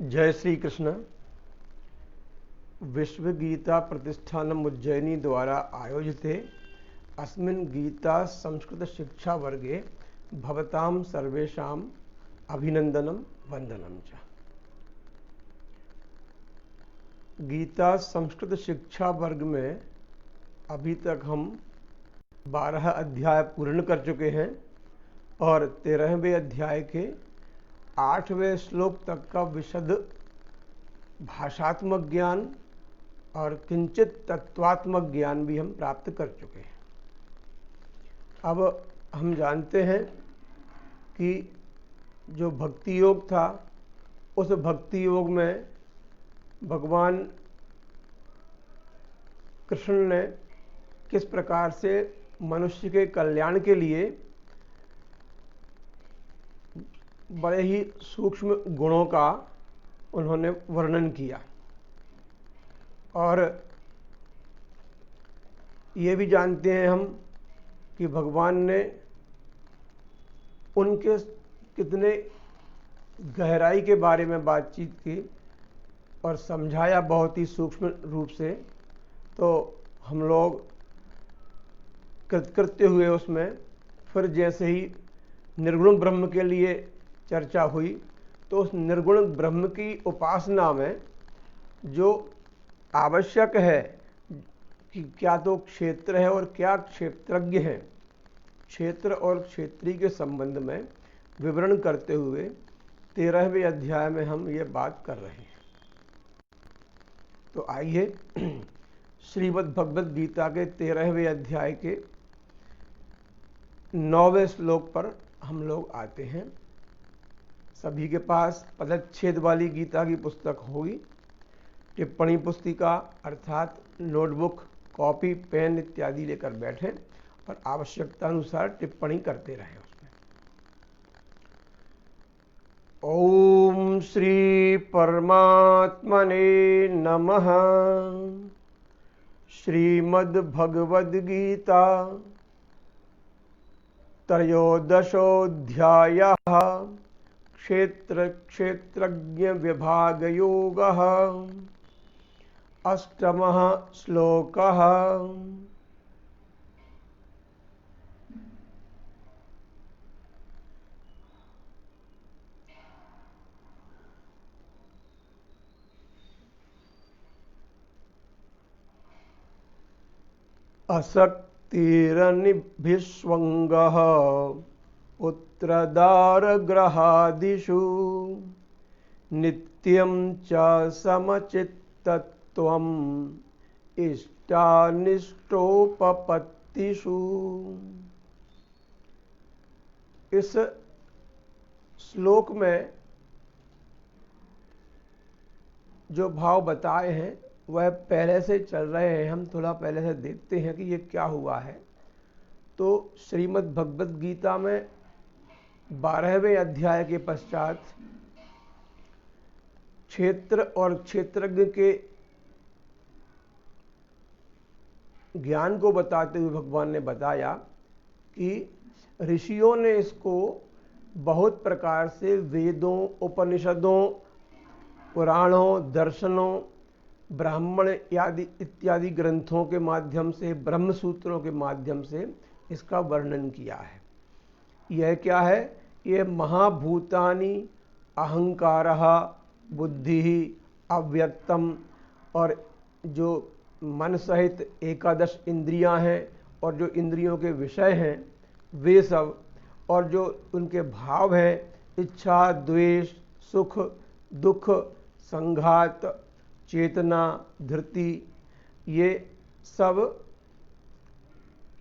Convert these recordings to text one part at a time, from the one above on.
जय श्री कृष्ण। विश्व गीता प्रतिष्ठानम उज्जैनी द्वारा आयोजिते अस्मिन् गीता संस्कृत शिक्षा वर्गे भवतां सर्वेषाम् अभिनंदनम वंदनम च। गीता संस्कृत शिक्षा वर्ग में अभी तक हम 12 अध्याय पूर्ण कर चुके हैं और 13वें अध्याय के 8वें श्लोक तक का विशद भाषात्मक ज्ञान और किंचित तत्वात्मक ज्ञान भी हम प्राप्त कर चुके हैं। अब हम जानते हैं कि जो भक्ति योग था, उस भक्ति योग में भगवान कृष्ण ने किस प्रकार से मनुष्य के कल्याण के लिए बड़े ही सूक्ष्म गुणों का उन्होंने वर्णन किया, और ये भी जानते हैं हम कि भगवान ने उनके कितने गहराई के बारे में बातचीत की और समझाया बहुत ही सूक्ष्म रूप से। तो हम लोग कृतकृत्य हुए उसमें। फिर जैसे ही निर्गुण ब्रह्म के लिए चर्चा हुई, तो उस निर्गुण ब्रह्म की उपासना में जो आवश्यक है कि क्या तो क्षेत्र है और क्या क्षेत्रज्ञ है, क्षेत्र और क्षेत्री के संबंध में विवरण करते हुए 13वें अध्याय में हम ये बात कर रहे हैं। तो आइए श्रीमद् भगवद गीता के 13वें अध्याय के 9वें श्लोक पर हम लोग आते हैं। सभी के पास पदच्छेद वाली गीता की पुस्तक होगी। टिप्पणी पुस्तिका अर्थात नोटबुक, कॉपी, पेन इत्यादि लेकर बैठें और आवश्यकता अनुसार टिप्पणी करते रहें उसमें। ओम श्री परमात्मने नमः। श्रीमद् भगवद गीता त्रयोदशोऽध्यायः क्षेत्र क्षेत्रज्ञ विभाग योगः। 8मः श्लोकः। असक्तिरनिभिष्वङ्गः पुत्रदारगृहादिषु नित्यं च समचित्तत्वम् इष्टानिष्टोपपत्तिषु। इस श्लोक में जो भाव बताए हैं वह पहले से चल रहे हैं। हम थोड़ा पहले से देखते हैं कि ये क्या हुआ है। तो श्रीमद् भगवद गीता में 12वें अध्याय के पश्चात क्षेत्र और क्षेत्रज्ञ के ज्ञान को बताते हुए भगवान ने बताया कि ऋषियों ने इसको बहुत प्रकार से वेदों, उपनिषदों, पुराणों, दर्शनों, ब्राह्मण इत्यादि ग्रंथों के माध्यम से, ब्रह्म सूत्रों के माध्यम से इसका वर्णन किया है। यह क्या है? यह महाभूतानि अहंकारः बुद्धि अव्यक्तम, और जो मन सहित 11 इंद्रियां हैं और जो इंद्रियों के विषय हैं वे सब, और जो उनके भाव हैं इच्छा, द्वेष, सुख, दुख, संघात, चेतना, धृति, ये सब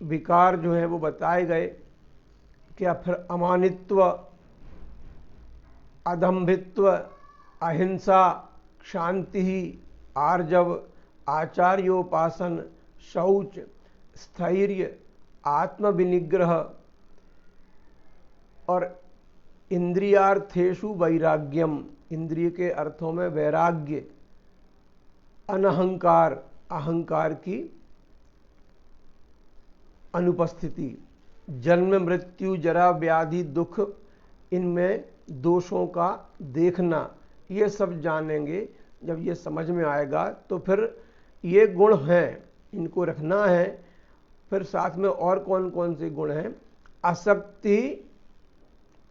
विकार जो हैं वो बताए गए। क्या फिर अमानित्व, अदम्भित्व, अहिंसा, शांति, आर्जव, आचार्योपासन, शौच, स्थैर्य, आत्मविनिग्रह और इंद्रियार्थेषु वैराग्यम, इंद्रिय के अर्थों में वैराग्य, अनहंकार, अहंकार की अनुपस्थिति, जन्म मृत्यु जरा व्याधि दुख, इनमें दोषों का देखना, ये सब जानेंगे। जब ये समझ में आएगा तो फिर ये गुण हैं, इनको रखना है। फिर साथ में और कौन कौन से गुण हैं? आसक्ति,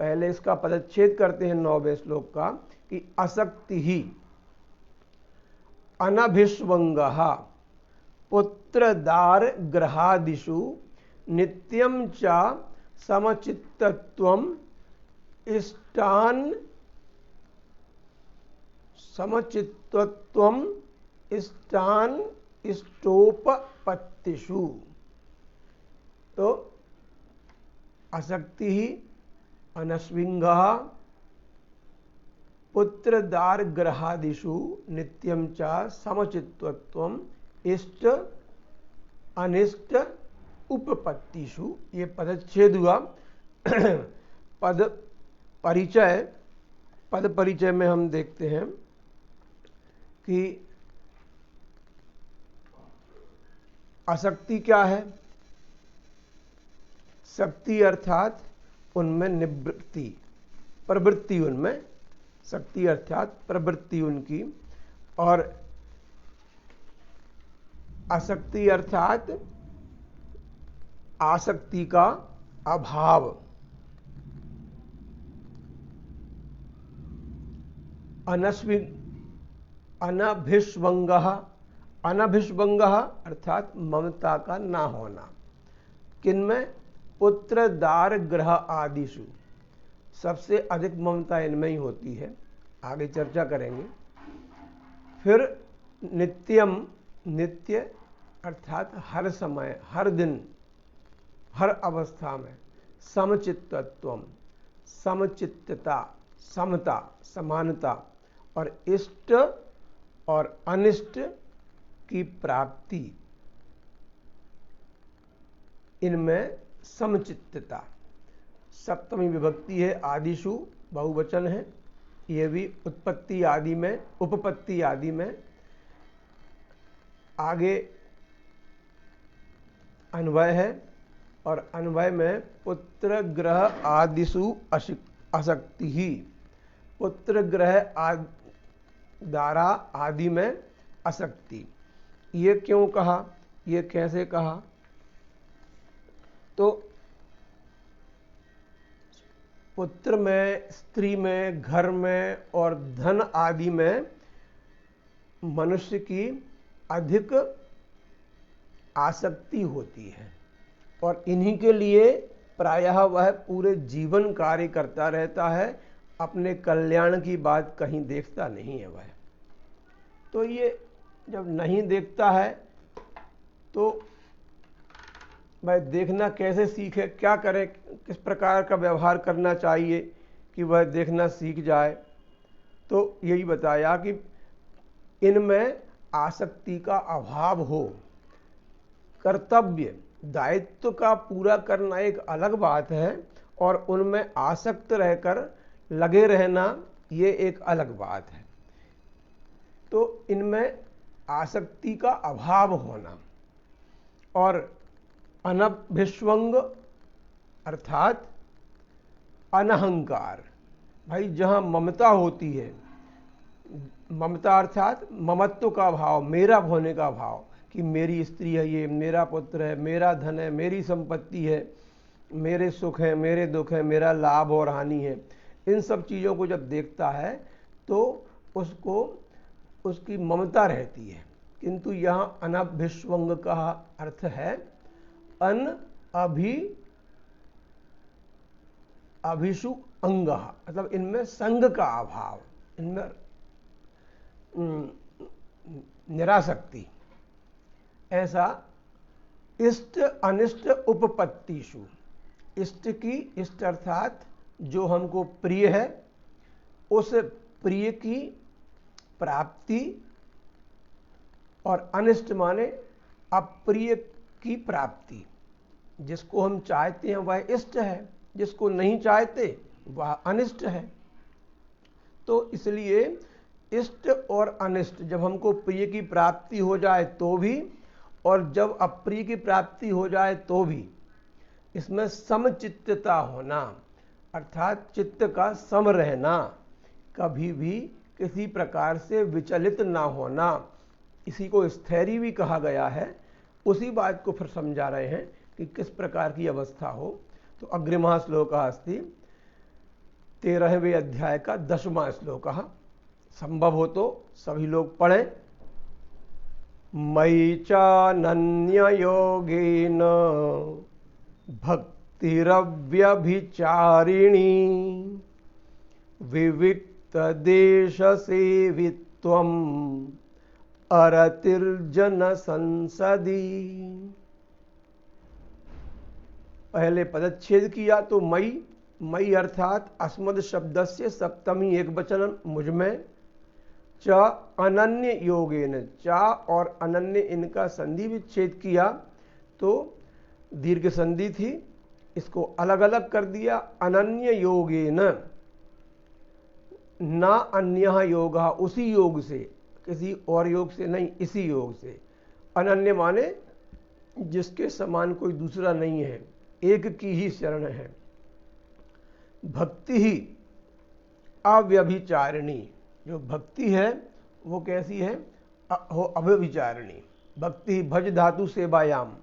पहले इसका पदच्छेद करते हैं 9वें श्लोक का कि आसक्ति ही अनभिष्वंगः पुत्रदार ग्रहादिषु नित्यं च समचित्तत्वम् इष्टान इष्टोपपत्तिषु। तो आसक्ति ही अनस्विंगः पुत्रदार ग्रहादिषु नित्यं च समचित्तत्वम् इष्ट अनिष्ट उपपत्तिषु। ये पदच्छेद हुआ। पद परिचय में हम देखते हैं कि आसक्ति क्या है? शक्ति अर्थात उनमें निवृत्ति, प्रवृत्ति उनमें, शक्ति अर्थात प्रवृत्ति उनकी, और आसक्ति अर्थात आसक्ति का अभाव। अनभिष्वंगः अर्थात ममता का ना होना। किनमें? पुत्र दार ग्रह आदिषु, सबसे अधिक ममता इनमें ही होती है, आगे चर्चा करेंगे। फिर नित्यम, नित्य अर्थात हर समय, हर दिन, हर अवस्था में। समचित्तत्वम, समचित्तता, समता, समानता, और इष्ट और अनिष्ट की प्राप्ति, इनमें समचित्तता। सप्तमी विभक्ति है, आदिशु बहुवचन है, ये भी उत्पत्ति आदि में, उपपत्ति आदि में। आगे अन्वय है, और अन्वय में पुत्र ग्रह आदिषु आसक्ति ही, पुत्र ग्रह द्वारा आदि में आसक्ति। ये क्यों कहा, ये कैसे कहा? तो पुत्र में, स्त्री में, घर में और धन आदि में मनुष्य की अधिक आसक्ति होती है, और इन्हीं के लिए प्रायः वह पूरे जीवन कार्य करता रहता है, अपने कल्याण की बात कहीं देखता नहीं है वह। तो ये जब नहीं देखता है तो वह देखना कैसे सीखे, क्या करे, किस प्रकार का व्यवहार करना चाहिए कि वह देखना सीख जाए? तो यही बताया कि इनमें आसक्ति का अभाव हो। कर्तव्य, दायित्व का पूरा करना एक अलग बात है, और उनमें आसक्त रहकर लगे रहना ये एक अलग बात है। तो इनमें आसक्ति का अभाव होना, और अनभिष्वंग अर्थात अनहंकार। भाई जहाँ ममता होती है, ममता अर्थात ममत्व का भाव, मेरा होने का भाव, कि मेरी स्त्री है, ये मेरा पुत्र है, मेरा धन है, मेरी संपत्ति है, मेरे सुख है, मेरे दुख है, मेरा लाभ और हानि है, इन सब चीज़ों को जब देखता है तो उसको उसकी ममता रहती है। किंतु यहाँ अनभिष्वंग का अर्थ है अभिषु अंग, मतलब इनमें संग का अभाव, इनमें निरासक्ति। ऐसा इष्ट अनिष्ट उपपत्तिषु, इष्ट की, इष्ट अर्थात जो हमको प्रिय है, उस प्रिय की प्राप्ति, और अनिष्ट माने अप्रिय की प्राप्ति। जिसको हम चाहते हैं वह इष्ट है, जिसको नहीं चाहते वह अनिष्ट है। तो इसलिए इष्ट और अनिष्ट, जब हमको प्रिय की प्राप्ति हो जाए तो भी, और जब अप्रिय की प्राप्ति हो जाए तो भी, इसमें समचित्तता होना, अर्थात चित्त का सम रहना, कभी भी किसी प्रकार से विचलित ना होना, इसी को स्थैर्य भी कहा गया है। उसी बात को फिर समझा रहे हैं कि किस प्रकार की अवस्था हो। तो अग्रिमः श्लोकः अस्ति 13वें अध्याय का 10वां श्लोक। संभव हो तो सभी लोग पढ़ें। मयि चानन्ययोगेन भक्तिरव्यभिचारिणी विविक्तदेशसेवित्वम् अरतिर्जन संसदी। पहले पदच्छेद किया तो मई अर्थात अस्मद शब्द से सप्तमी एक वचन मुझ में, च अनन्य योगेन, चा और अनन्य इनका संधि विच्छेद किया तो दीर्घ संधि थी, इसको अलग अलग कर दिया। अनन्य योगेन, ना अन्य योग, उसी योग से, किसी और योग से नहीं, इसी योग से। अनन्य माने जिसके समान कोई दूसरा नहीं है, एक की ही शरण है। भक्ति ही अव्यभिचारिणी, जो भक्ति है वो कैसी है, हो अव्यभिचारिणी। भक्ति भज धातु सेवायाम,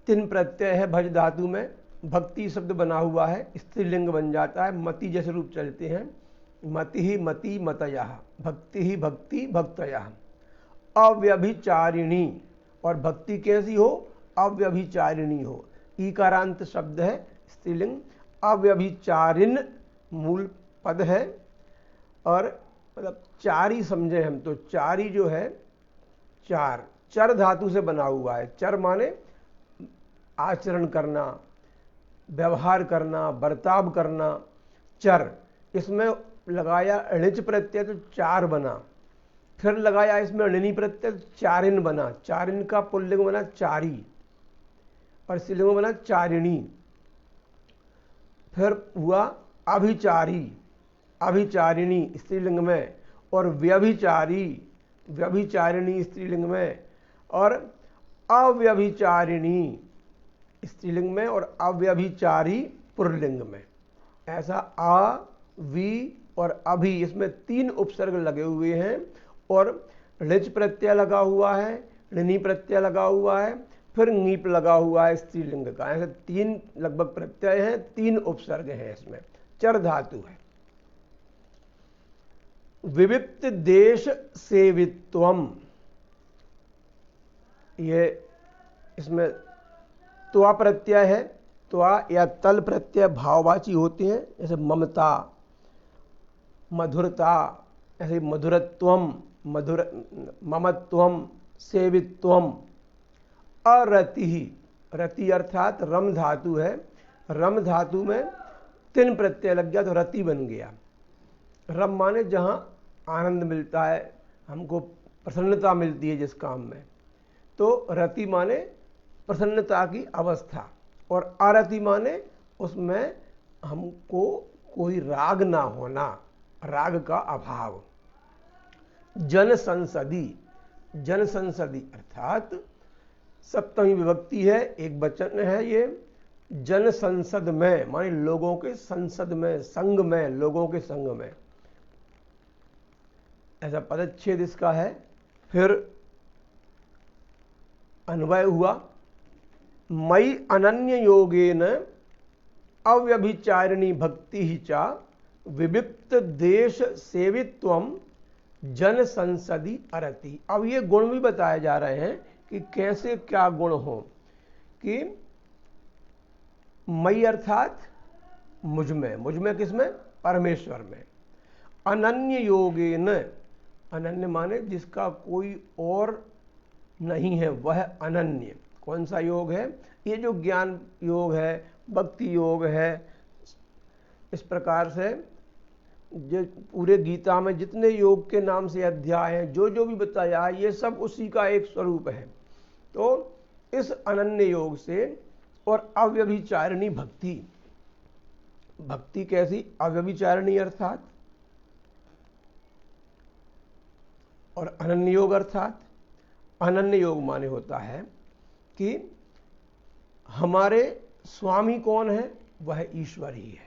3 प्रत्यय है भज धातु में, भक्ति शब्द बना हुआ है, स्त्रीलिंग बन जाता है, मति जैसे रूप चलते हैं, मति ही मति मतयः, भक्ति ही भक्ति भक्तयः। अव्यभिचारिणी, और भक्ति कैसी हो, अव्यभिचारिणी हो। ईकारांत शब्द है, स्त्रीलिंग। अव्यभिचारिण मूल पद है, और मतलब चारी समझे हम तो, चारी जो है चार, चर धातु से बना हुआ है। चर माने आचरण करना, व्यवहार करना, बर्ताव करना, चर। इसमें लगाया णिच प्रत्यय तो चार बना, फिर लगाया इसमें णिनी प्रत्यय तो चारिन बना। चारिन का पुल्लिंग बना चारी, और स्त्रीलिंग बना चारिणी। फिर हुआ अभिचारी, अभिचारिणी स्त्रीलिंग में, और व्यभिचारी, व्यभिचारिणी स्त्रीलिंग में, और अव्यभिचारिणी स्त्रीलिंग में, और अव्यभिचारी पुल्लिंग में। ऐसा आ, वी और अभि, इसमें 3 उपसर्ग लगे हुए हैं, और ऋच प्रत्यय लगा हुआ है, ऋणी प्रत्यय लगा हुआ है, फिर ङीप लगा हुआ है स्त्रीलिंग का। ऐसे 3 लगभग प्रत्यय हैं, 3 उपसर्ग हैं इसमें, चर धातु है। विविक्त देश सेवित्वम, ये इसमें त्वा प्रत्यय है, त्वा या तल प्रत्यय भाववाची होते हैं, जैसे ममता, मधुरता, ऐसे मधुरत्वम, ममत्वम, सेवित्वम। अरति, रति अर्थात रम धातु है, रम धातु में 3 प्रत्यय लग गया तो रति बन गया। रम माने जहाँ आनंद मिलता है, हमको प्रसन्नता मिलती है जिस काम में, तो रति माने प्रसन्नता की अवस्था, और अरति माने उसमें हमको कोई राग ना होना, राग का अभाव। जन संसदी, जन संसदी अर्थात सप्तमी विभक्ति है, एक वचन है ये। जन संसद में माने लोगों के संसद में, संग में, लोगों के संग में, ऐसा पदच्छेद इसका है। फिर अन्वय हुआ, मयि अनन्य योगेन अव्यभिचारिणी भक्ति ही चा विविक्त देश सेवित्वम जन संसदी अरति। अब ये गुण भी बताए जा रहे हैं कि कैसे क्या गुण हो, कि मयि अर्थात मुझ में किसमें, परमेश्वर में। अनन्य योगेन, अनन्य माने जिसका कोई और नहीं है वह अनन्य। कौन सा योग है, ये जो ज्ञान योग है, भक्ति योग है, इस प्रकार से जो पूरे गीता में जितने योग के नाम से अध्याय हैं, जो जो भी बताया है, ये सब उसी का एक स्वरूप है। तो इस अनन्य योग से, और अव्यभिचारिणी भक्ति, भक्ति कैसी, अव्यभिचारिणी अर्थात, और अनन्य योग अर्थात, अनन्य योग माने होता है कि हमारे स्वामी कौन है, वह ईश्वर ही है।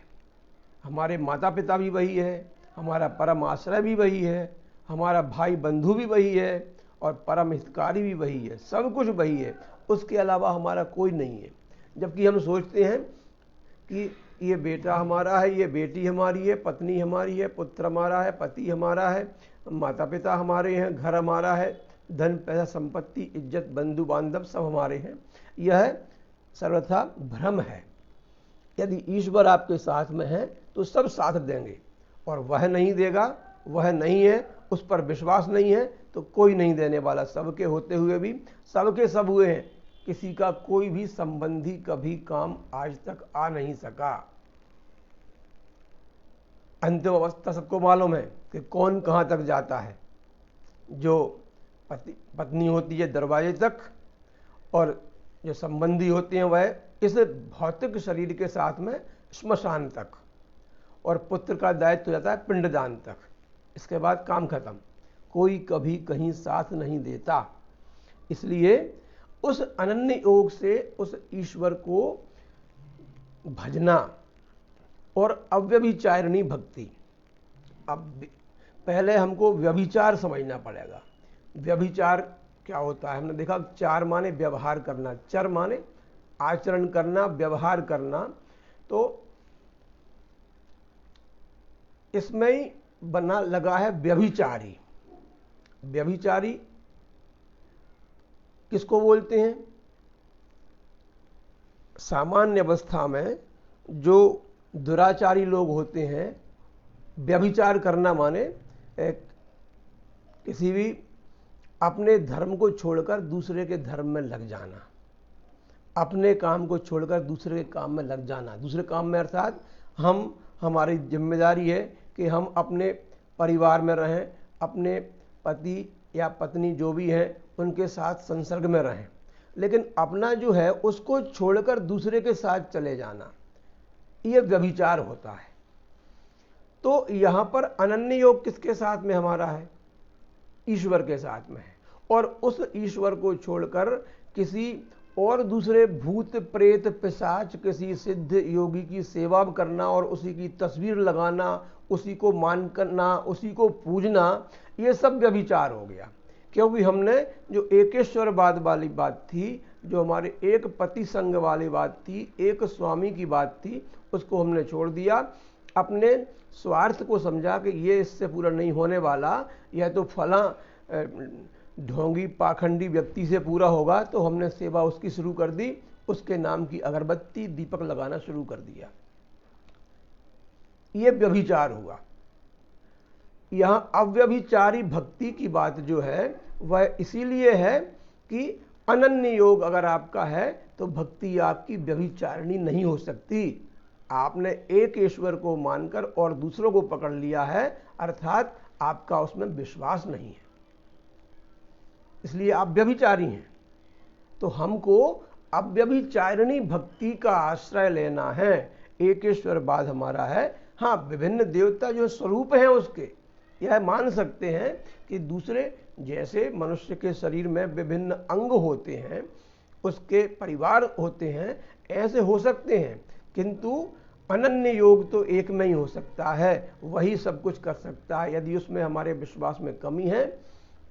हमारे माता पिता भी वही है, हमारा परम आश्रय भी वही है, हमारा भाई बंधु भी वही है और परम हितकारी भी वही है, सब कुछ वही है, उसके अलावा हमारा कोई नहीं है। जबकि हम सोचते हैं कि ये बेटा हमारा है, ये बेटी हमारी है, पत्नी हमारी है, पुत्र हमारा है, पति हमारा है, माता पिता हमारे हैं, घर हमारा है, धन पैसा संपत्ति इज्जत बंधु बांधव सब हमारे हैं। यह सर्वथा भ्रम है। यदि ईश्वर आपके साथ में है तो सब साथ देंगे, और वह नहीं देगा, वह नहीं है, उस पर विश्वास नहीं है तो कोई नहीं देने वाला। सबके होते हुए भी सबके सब हुए हैं, किसी का कोई भी संबंधी कभी काम आज तक आ नहीं सका। अंतिम अवस्था सबको मालूम है कि कौन कहां तक जाता है। जो पत्नी होती है दरवाजे तक, और जो संबंधी होते हैं वह इस भौतिक शरीर के साथ में श्मशान तक, और पुत्र का दायित्व हो जाता है पिंडदान तक। इसके बाद काम खत्म, कोई कभी कहीं साथ नहीं देता। इसलिए उस अनन्य योग से उस ईश्वर को भजना और अव्यभिचारिणी भक्ति। अब पहले हमको व्यभिचार समझना पड़ेगा। व्यभिचार क्या होता है? हमने देखा चार माने व्यवहार करना, चर माने आचरण करना, व्यवहार करना। तो इसमें ही बना लगा है व्यभिचारी। व्यभिचारी किसको बोलते हैं? सामान्य अवस्था में जो दुराचारी लोग होते हैं, व्यभिचार करना माने किसी भी अपने धर्म को छोड़कर दूसरे के धर्म में लग जाना, अपने काम को छोड़कर दूसरे के काम में लग जाना। दूसरे काम में अर्थात हमारी जिम्मेदारी है कि हम अपने परिवार में रहें, अपने पति या पत्नी जो भी हैं उनके साथ संसर्ग में रहें, लेकिन अपना जो है उसको छोड़कर दूसरे के साथ चले जाना, यह व्यभिचार होता है। तो यहां पर अनन्य योग किसके साथ में हमारा है? ईश्वर के साथ में है। और उस ईश्वर को छोड़कर किसी और दूसरे भूत प्रेत पिशाच किसी सिद्ध योगी की सेवा करना और उसी की तस्वीर लगाना, उसी को मान करना, उसी को पूजना, ये सब व्यभिचार हो गया। क्योंकि हमने जो एकेश्वरवाद वाली बात थी, जो हमारे एक पति संग वाली बात थी, एक स्वामी की बात थी, उसको हमने छोड़ दिया। अपने स्वार्थ को समझा कि ये इससे पूरा नहीं होने वाला, यह तो फला ढोंगी पाखंडी व्यक्ति से पूरा होगा, तो हमने सेवा उसकी शुरू कर दी, उसके नाम की अगरबत्ती दीपक लगाना शुरू कर दिया। यह व्यभिचार हुआ। यहां अव्यभिचारी भक्ति की बात जो है वह इसीलिए है कि अनन्य योग अगर आपका है तो भक्ति आपकी व्यभिचारिणी नहीं हो सकती। आपने एक ईश्वर को मानकर और दूसरों को पकड़ लिया है, अर्थात आपका उसमें विश्वास नहीं है, इसलिए आप व्यभिचारी हैं। तो हमको अव्यभिचारिणी भक्ति का आश्रय लेना है। एक ईश्वरवाद हमारा है। हाँ, विभिन्न देवता जो स्वरूप हैं उसके, यह मान सकते हैं कि दूसरे जैसे मनुष्य के शरीर में विभिन्न अंग होते हैं, उसके परिवार होते हैं, ऐसे हो सकते हैं, किंतु अनन्य योग तो एक में ही हो सकता है, वही सब कुछ कर सकता है। यदि उसमें हमारे विश्वास में कमी है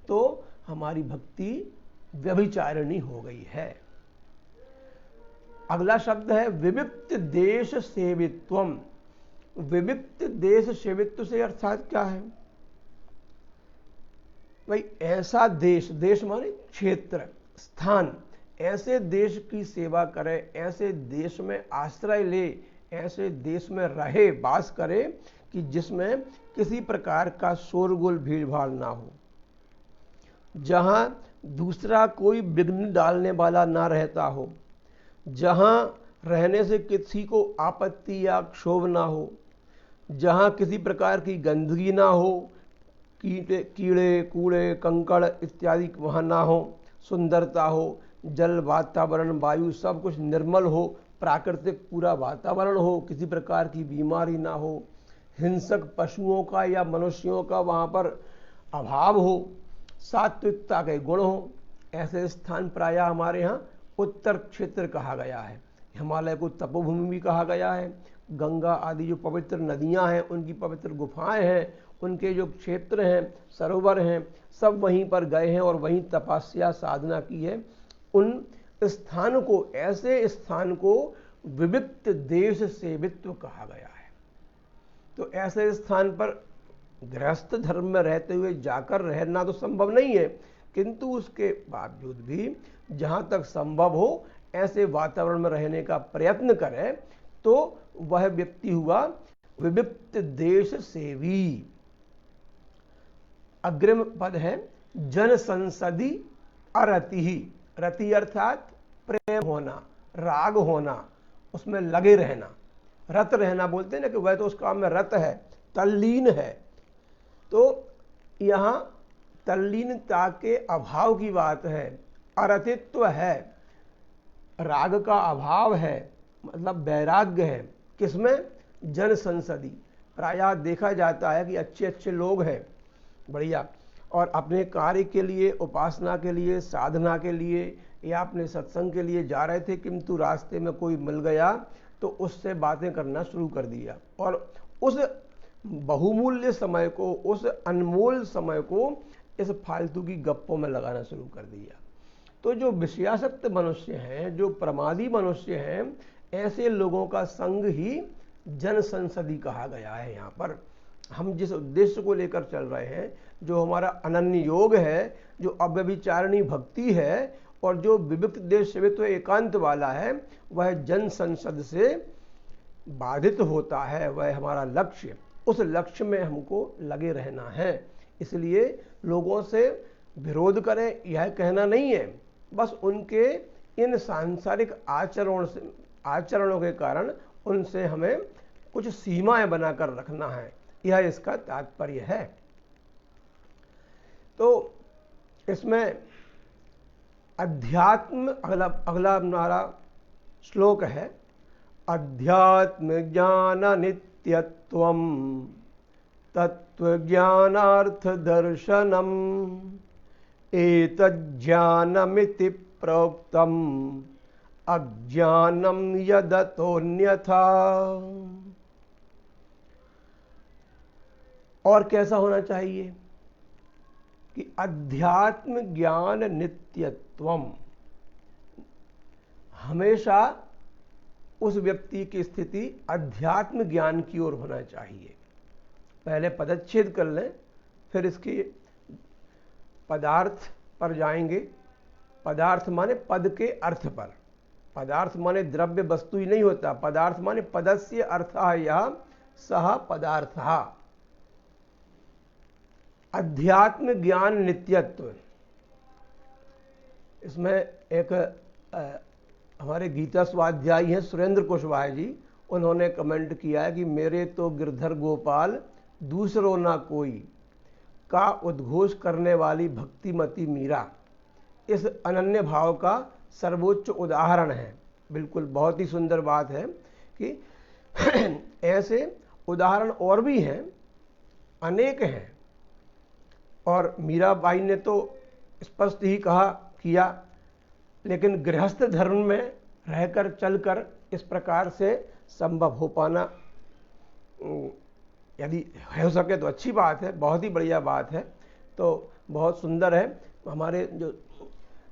तो हमारी भक्ति व्यभिचारिणी हो गई है। अगला शब्द है विविक्त देश सेवित्वम। विविक्त देश सेवित्व से अर्थात क्या है भाई? ऐसा देश, देश माने क्षेत्र, स्थान, ऐसे देश की सेवा करे, ऐसे देश में आश्रय ले, ऐसे देश में रहे, वास करे कि जिसमें किसी प्रकार का शोरगुल भीड़ भाड़ ना हो, जहां दूसरा कोई विघ्न डालने वाला ना रहता हो, जहां रहने से किसी को आपत्ति या क्षोभ ना हो, जहां किसी प्रकार की गंदगी ना हो, कीड़े कूड़े कंकड़ इत्यादि वहां ना हो, सुंदरता हो, जल वातावरण वायु सब कुछ निर्मल हो, प्राकृतिक पूरा वातावरण हो, किसी प्रकार की बीमारी ना हो, हिंसक पशुओं का या मनुष्यों का वहां पर अभाव हो, सात्विकता के गुण हो। ऐसे स्थान प्रायः हमारे यहाँ उत्तर क्षेत्र कहा गया है, हिमालय को तपोभूमि भी कहा गया है, गंगा आदि जो पवित्र नदियां हैं, उनकी पवित्र गुफाएं हैं, उनके जो क्षेत्र हैं, सरोवर हैं, सब वहीं पर गए हैं और वहीं तपस्या साधना की है। उन स्थान को, ऐसे स्थान को विविक्त देश सेवित्व कहा गया है। तो ऐसे स्थान पर गृहस्थ धर्म में रहते हुए जाकर रहना तो संभव नहीं है, किंतु उसके बावजूद भी जहां तक संभव हो ऐसे वातावरण में रहने का प्रयत्न करें तो वह व्यक्ति हुआ विविक्त देश सेवी। अग्रिम पद है जन संसदि अरति ही। रति अर्थात प्रेम होना, राग होना, उसमें लगे रहना, रत रहना बोलते हैं ना, कि वह तो उस काम में रत है, तल्लीन है। तो यहां तल्लीनता के अभाव की बात है, अरतित्व है, राग का अभाव है, मतलब वैराग्य है। किसमें? जन संसदी। प्रायः देखा जाता है कि अच्छे अच्छे लोग हैं, बढ़िया, और अपने कार्य के लिए, उपासना के लिए, साधना के लिए या अपने सत्संग के लिए जा रहे थे, किंतु रास्ते में कोई मिल गया तो उससे बातें करना शुरू कर दिया और उस बहुमूल्य समय को, उस अनमोल समय को इस फालतू की गप्पों में लगाना शुरू कर दिया। तो जो विषयासक्त मनुष्य हैं, जो प्रमादी मनुष्य हैं, ऐसे लोगों का संग ही जन संसदी कहा गया है। यहाँ पर हम जिस उद्देश्य को लेकर चल रहे हैं, जो हमारा अनन्य योग है, जो अव्यभिचारिणी भक्ति है और जो विविक्त देश सेवित्व एकांत वाला है, वह जन संसद से बाधित होता है। वह हमारा लक्ष्य, उस लक्ष्य में हमको लगे रहना है। इसलिए लोगों से विरोध करें यह कहना नहीं है, बस उनके इन सांसारिक आचरणों के कारण उनसे हमें कुछ सीमाएं बनाकर रखना है, यह इसका तात्पर्य है। तो इसमें अध्यात्म, अगला हमारा श्लोक है, अध्यात्म ज्ञान नित्यत्वम तत्व ज्ञानार्थ दर्शनम एतज्ज्ञानमिति प्रोक्तम अज्ञानम यदतोन्यथा। और कैसा होना चाहिए कि अध्यात्म ज्ञान नित्यत्वम, हमेशा उस व्यक्ति की स्थिति अध्यात्म ज्ञान की ओर होना चाहिए। पहले पदच्छेद कर लें, फिर इसकी पदार्थ पर जाएंगे। पदार्थ माने पद के अर्थ पर। पदार्थ माने द्रव्य वस्तु ही नहीं होता, पदार्थ माने पदस्य अर्थः यः सः पदार्थः। अध्यात्म ज्ञान नित्यत्व, इसमें एक हमारे गीता स्वाध्यायी हैं सुरेंद्र कुशवाहा जी, उन्होंने कमेंट किया है कि मेरे तो गिरधर गोपाल दूसरों ना कोई का उद्घोष करने वाली भक्तिमती मीरा इस अनन्य भाव का सर्वोच्च उदाहरण है। बिल्कुल, बहुत ही सुंदर बात है कि ऐसे उदाहरण और भी हैं, अनेक हैं। और मीराबाई ने तो स्पष्ट ही किया, लेकिन गृहस्थ धर्म में रहकर चलकर इस प्रकार से संभव हो पाना, यदि हो सके तो अच्छी बात है, बहुत ही बढ़िया बात है। तो बहुत सुंदर है। हमारे जो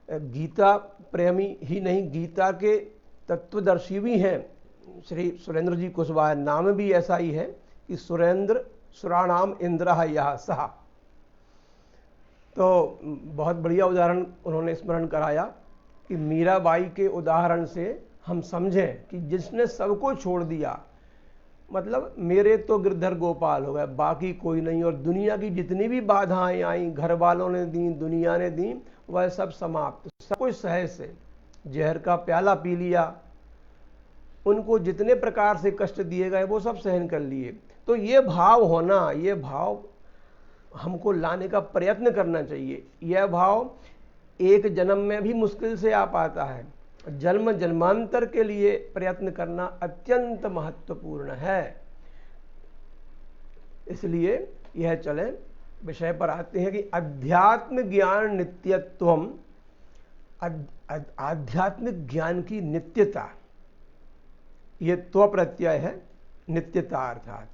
गीता प्रेमी ही नहीं, गीता के तत्वदर्शी भी हैं श्री सुरेंद्र जी कुशवाहा, नाम भी ऐसा ही है कि सुरेंद्र सुराणाम इंद्रः यः सः। तो बहुत बढ़िया उदाहरण उन्होंने स्मरण कराया कि मीराबाई के उदाहरण से हम समझें कि जिसने सबको छोड़ दिया, मतलब मेरे तो गिरधर गोपाल हो गए, बाकी कोई नहीं, और दुनिया की जितनी भी बाधाएं आई, घर वालों ने दी, दुनिया ने दी, वह सब समाप्त, सब कुछ सहज से जहर का प्याला पी लिया। उनको जितने प्रकार से कष्ट दिए गए वो सब सहन कर लिए। तो ये भाव होना, ये भाव हमको लाने का प्रयत्न करना चाहिए। यह भाव एक जन्म में भी मुश्किल से आ पाता है, जन्म जन्मांतर के लिए प्रयत्न करना अत्यंत महत्वपूर्ण है। इसलिए यह चलें, विषय पर आते हैं कि अध्यात्म ज्ञान नित्यत्वम, आध्यात्मिक ज्ञान की नित्यता, ये त्व प्रत्यय है, नित्यता अर्थात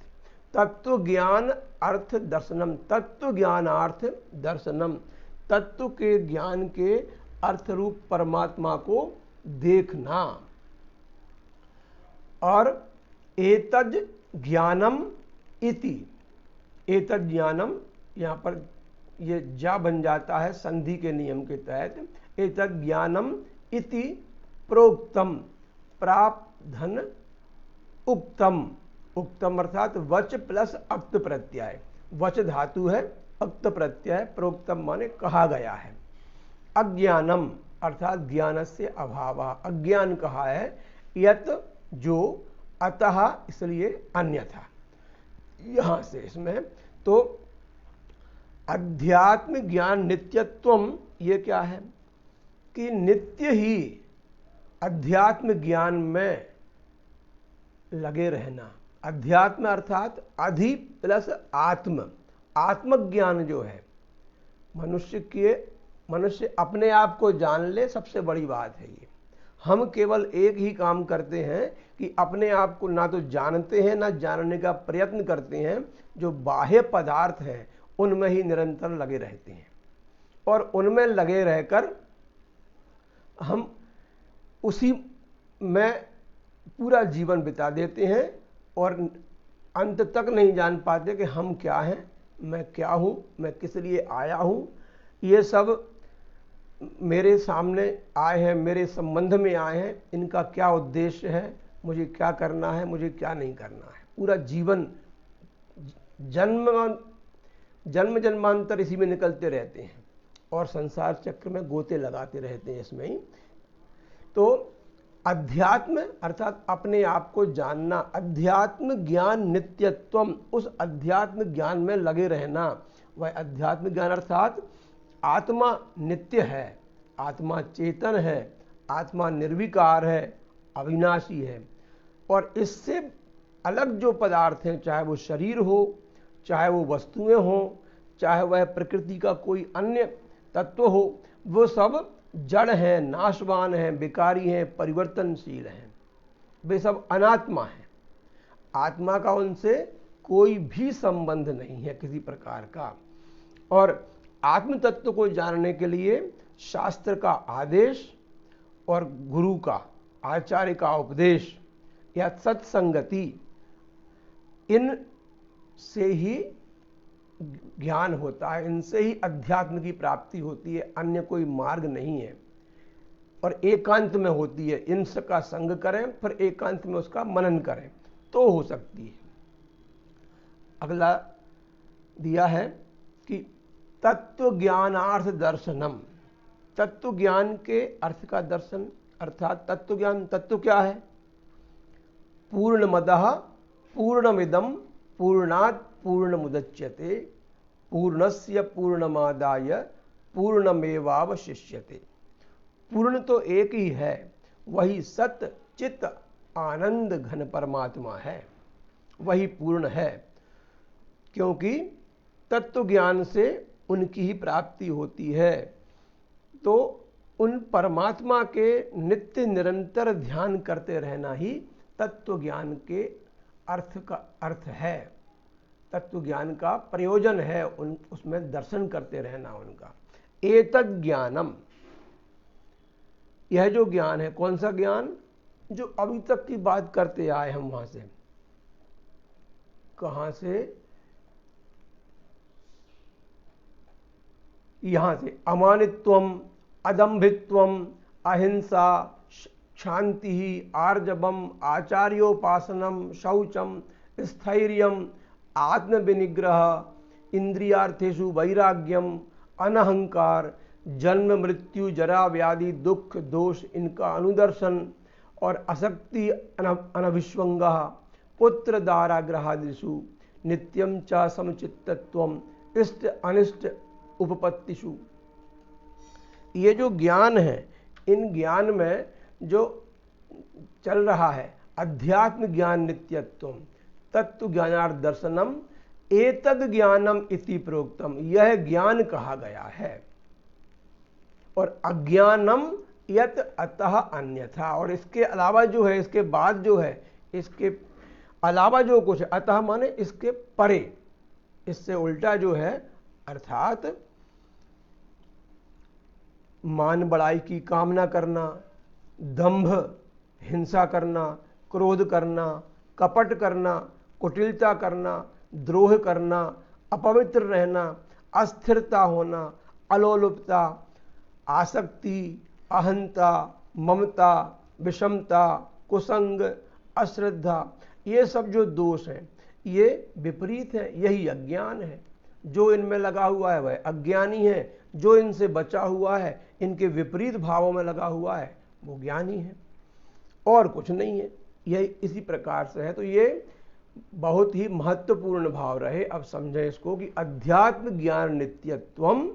तत्व ज्ञान अर्थ दर्शनम, तत्व ज्ञानार्थ दर्शनम, तत्व के ज्ञान के अर्थ रूप परमात्मा को देखना। और एतज ज्ञानम इति, एतज ज्ञानम यहाँ पर ये जा बन जाता है संधि के नियम के तहत, एतज ज्ञानम इति प्रोक्तम, प्राप्त धन उक्तम, उक्तम अर्थात वच प्लस अक्त प्रत्यय, वच धातु है, अक्त प्रत्यय, प्रोक्तम माने कहा गया है। अज्ञानम अर्थात ज्ञान से अभाव, अज्ञान कहा है, यत जो, अतः इसलिए अन्यथा, यहां से इसमें तो अध्यात्म ज्ञान नित्यत्वम, ये क्या है कि नित्य ही अध्यात्म ज्ञान में लगे रहना। अध्यात्म अर्थात अधि प्लस आत्म, आत्मज्ञान जो है, मनुष्य अपने आप को जान ले, सबसे बड़ी बात है ये। हम केवल एक ही काम करते हैं कि अपने आप को ना तो जानते हैं ना जानने का प्रयत्न करते हैं, जो बाह्य पदार्थ हैं उनमें ही निरंतर लगे रहते हैं और उनमें लगे रहकर हम उसी में पूरा जीवन बिता देते हैं और अंत तक नहीं जान पाते कि हम क्या हैं, मैं क्या हूं, मैं किस लिए आया हूं। ये सब मेरे सामने आए हैं, मेरे संबंध में आए हैं, इनका क्या उद्देश्य है, मुझे क्या करना है, मुझे क्या नहीं करना है। पूरा जीवन जन्म जन्मांतर इसी में निकलते रहते हैं और संसार चक्र में गोते लगाते रहते हैं इसमें ही। तो अध्यात्म अर्थात अपने आप को जानना, अध्यात्म ज्ञान नित्यत्वम, उस अध्यात्म ज्ञान में लगे रहना। वह अध्यात्म ज्ञान अर्थात आत्मा नित्य है, आत्मा चेतन है, आत्मा निर्विकार है, अविनाशी है, और इससे अलग जो पदार्थ हैं, चाहे वो शरीर हो, चाहे वो वस्तुएं हों, चाहे वह प्रकृति का कोई अन्य तत्व हो, वो सब जड़ हैं, नाशवान हैं, विकारी हैं, परिवर्तनशील हैं, वे सब अनात्मा हैं। आत्मा का उनसे कोई भी संबंध नहीं है किसी प्रकार का। और आत्म तत्व को जानने के लिए शास्त्र का आदेश और गुरु का, आचार्य का उपदेश या सत्संगति, इन से ही ज्ञान होता है, इनसे ही अध्यात्म की प्राप्ति होती है, अन्य कोई मार्ग नहीं है। और एकांत में होती है, इनका संग करें फिर एकांत में उसका मनन करें तो हो सकती है। अगला दिया है कि तत्व ज्ञानार्थ दर्शनम, तत्व ज्ञान के अर्थ का दर्शन अर्थात तत्व ज्ञान, तत्व क्या है? पूर्णमदः पूर्णमिदं पूर्णात् पूर्णमुदच्यते पूर्णस्य पूर्णमादाय पूर्णमेवावशिष्यते। पूर्ण तो एक ही है, वही सत चित आनंद घन परमात्मा है, वही पूर्ण है, क्योंकि तत्व ज्ञान से उनकी ही प्राप्ति होती है। तो उन परमात्मा के नित्य निरंतर ध्यान करते रहना ही तत्व ज्ञान के अर्थ का अर्थ है, तत्व ज्ञान का प्रयोजन है, उसमें दर्शन करते रहना उनका। एतद् ज्ञानम, यह जो ज्ञान है, कौन सा ज्ञान? जो अभी तक की बात करते आए हम, वहां से, कहां से? यहां से, अमानित्वम, अदम्भित्वम, अहिंसा, शांति, आर्जवम, आचार्योपासनम, शौचम, स्थैर्यम, आत्मविनिग्रह, इंद्रियार्थेषु वैराग्यम, अनहंकार, जन्म मृत्यु जरा व्याधि दुख दोष इनका अनुदर्शन, और असक्ति अनभिष्वंग, पुत्र दाराग्रहादिषु नित्यम च समचित्तत्वम, इष्ट अनिष्ट उपपत्तिषु। ये जो ज्ञान है, इन ज्ञान में जो चल रहा है अध्यात्म ज्ञान नित्यत्वम, तत्व ज्ञानार्थ दर्शनम, एतद् ज्ञानम इति प्रोक्तम, यह ज्ञान कहा गया है। और अज्ञानम यत अतः अन्यथा, और इसके अलावा जो है, इसके बाद जो है, इसके अलावा जो कुछ है, अतः माने इसके परे, इससे उल्टा जो है, अर्थात मान बढ़ाई की कामना करना, दंभ, हिंसा करना, क्रोध करना, कपट करना, कुटिलता करना, द्रोह करना, अपवित्र रहना, अस्थिरता होना, अलोलुपता, आसक्ति, अहंता, ममता, विषमता, कुसंग, अश्रद्धा, ये सब जो दोष हैं ये विपरीत है, यही अज्ञान है। जो इनमें लगा हुआ है वह अज्ञानी है, जो इनसे बचा हुआ है, इनके विपरीत भावों में लगा हुआ है, वो ज्ञानी है, और कुछ नहीं है। यह इसी प्रकार से है। तो ये बहुत ही महत्वपूर्ण भाव रहे। अब समझें इसको कि अध्यात्म ज्ञान नित्यत्वम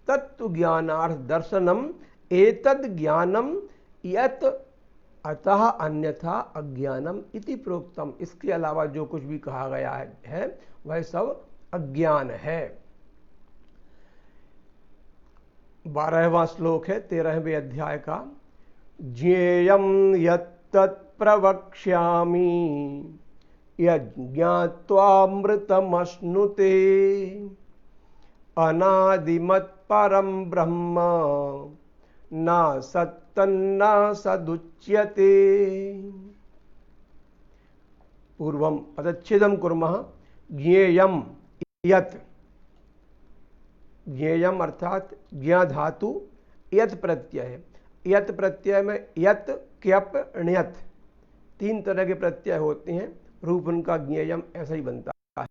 तत्व ज्ञानार्थ दर्शनम एतद ज्ञानम यत अतः अन्यथा अज्ञानम इति प्रोक्तम। इसके अलावा जो कुछ भी कहा गया है वह सब अज्ञान है। 12वां श्लोक है 13वें अध्याय का। ज्ञेयं यत्तत् प्रवक्ष्यामि यज्ञात्वामृतमश्नुते अनादिमत् परं ब्रह्म न सत्तन्न सदुच्यते। पूर्वम पदच्छेदम कुर्मः। ज्ञेयम यत्, ज्ञेयम अर्थात ज्ञा धातु यत् प्रत्यय है। यत् प्रत्यय में यत्, क्यप, ण्यत् 3 तरह के प्रत्यय होते हैं। रूप उनका ज्ञेयम ऐसा ही बनता है।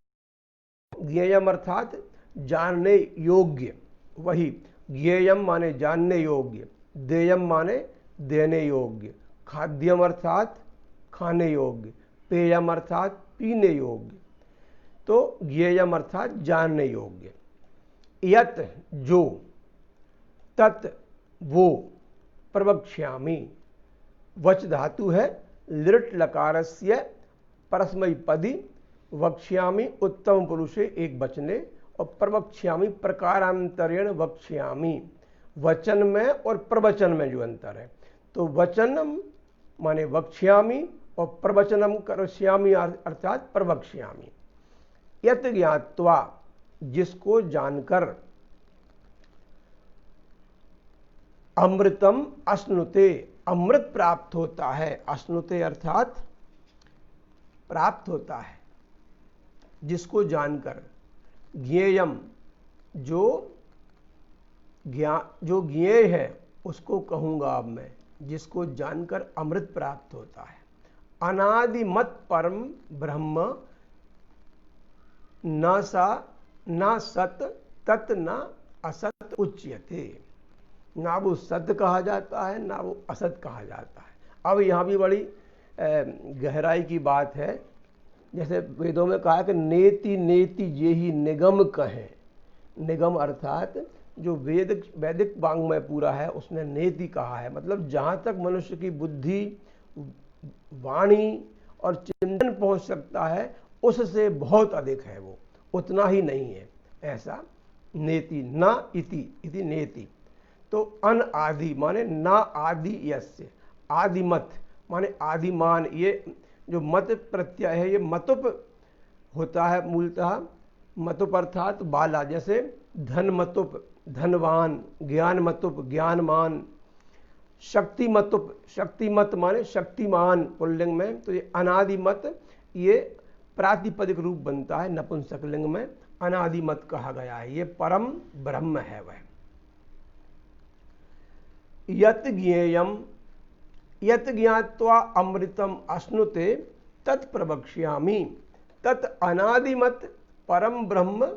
ज्ञेयम अर्थात जानने योग्य, वही ज्ञेयम माने जानने योग्य, देयम माने देने योग्य, खाद्यम अर्थात खाने योग्य, पेयम अर्थात पीने योग्य। तो ज्ञेयम अर्थात जानने योग्य। यत जो, तत् वो, प्रवक्ष्यामि वच धातु है लिट लकारस्य परस्मैपदी, वक्ष्यामि उत्तम पुरुषे एक वचने, और प्रवक्ष्यामि प्रकारांतरेण वक्ष्यामि, वचन में और प्रवचन में जो अंतर है। तो वचनम माने वक्ष्यामि और प्रवचनम करिष्यामि अर्थात प्रवक्ष्यामि। यत ज्ञात्वा जिसको जानकर, अमृतम अश्नुते अमृत प्राप्त होता है। अश्नुते अर्थात प्राप्त होता है, जिसको जानकर। ज्ञेयम जो ज्ञेय है उसको कहूंगा अब मैं, जिसको जानकर अमृत प्राप्त होता है। अनादिमत परम ब्रह्म न सा न सत तत् न असत उच्यते। ना वो सत्य कहा जाता है ना वो असत कहा जाता है। अब यहाँ भी बड़ी गहराई की बात है। जैसे वेदों में कहा है कि नेति नेति ये ही निगम कहें। निगम अर्थात जो वैदिक वांग्मय पूरा है उसने नेति कहा है, मतलब जहाँ तक मनुष्य की बुद्धि, वाणी और चिंतन पहुँच सकता है उससे बहुत अधिक है, वो उतना ही नहीं है, ऐसा नेति। न इति नेति। तो अन आदि माने ना आदि यस्य, आदिमत माने आदिमान। ये जो मत प्रत्यय है ये मतुप होता है मूलतः। मतुप अर्थात बाला, जैसे धन मतुप धनवान, ज्ञान मतुप ज्ञानमान, शक्ति मतुप शक्तिमत माने शक्तिमान पुल्लिंग में। तो ये अनादिमत ये प्रातिपदिक रूप बनता है नपुंसकलिंग में, अनादिमत कहा गया है। ये परम ब्रह्म है वह। यत ज्ञेयम यत ज्ञात्वा अमृतम अश्नुते तत् प्रवक्ष्यामि तत् अनादिमत परम ब्रह्म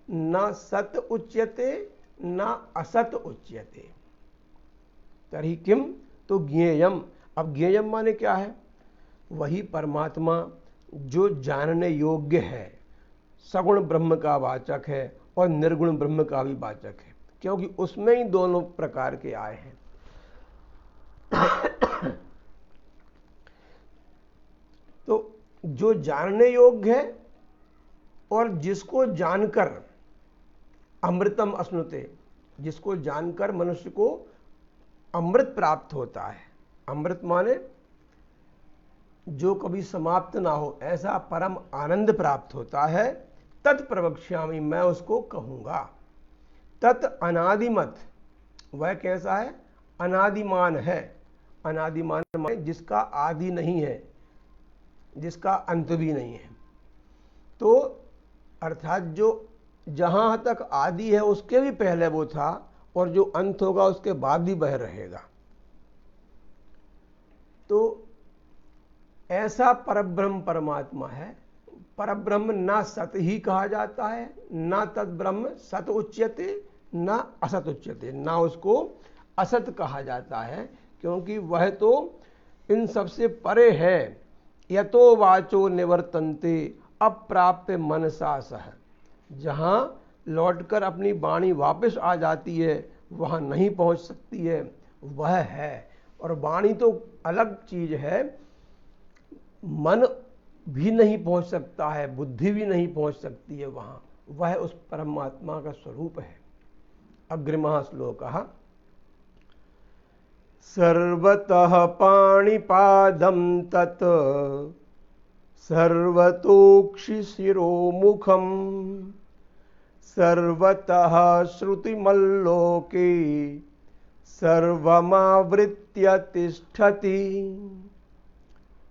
न सत उच्यते न असत उच्यते। तर्हि किम, तो ज्ञेयम। अब ज्ञेयम माने क्या है? वही परमात्मा जो जानने योग्य है, सगुण ब्रह्म का वाचक है और निर्गुण ब्रह्म का भी वाचक है, क्योंकि उसमें ही दोनों प्रकार के आए हैं। तो जो जानने योग्य है और जिसको जानकर अमृतम अश्नुते, जिसको जानकर मनुष्य को अमृत प्राप्त होता है। अमृत माने जो कभी समाप्त ना हो, ऐसा परम आनंद प्राप्त होता है, तत् प्रवक्ष्यामि, मैं उसको कहूँगा। तत् अनादिमत, वह कैसा है? अनादिमान है। अनादिमान माने जिसका आदि नहीं है, जिसका अंत भी नहीं है। तो अर्थात जो जहां तक आदि है उसके भी पहले वो था, और जो अंत होगा उसके बाद भी वह रहेगा। तो ऐसा परब्रह्म परमात्मा है। परब्रह्म ना सत ही कहा जाता है, ना तद्ब्रह्म सत उच्यते, ना असत उच्यते, ना उसको असत कहा जाता है, क्योंकि वह तो इन सबसे परे है। यतो वाचो निवर्तन्ते अप्राप्य मनसा सह, जहां लौटकर अपनी वाणी वापस आ जाती है वहां नहीं पहुंच सकती है, वह है। और वाणी तो अलग चीज है, मन भी नहीं पहुंच सकता है, बुद्धि भी नहीं पहुंच सकती है वहां, वह उस परमात्मा का स्वरूप है। अग्रिमः श्लोकः। सर्वतः पाणिपादं तत् सर्वतोक्षिशिरोमुखं सर्वतः श्रुतिमल्लोके सर्वमावृत्य तिष्ठति।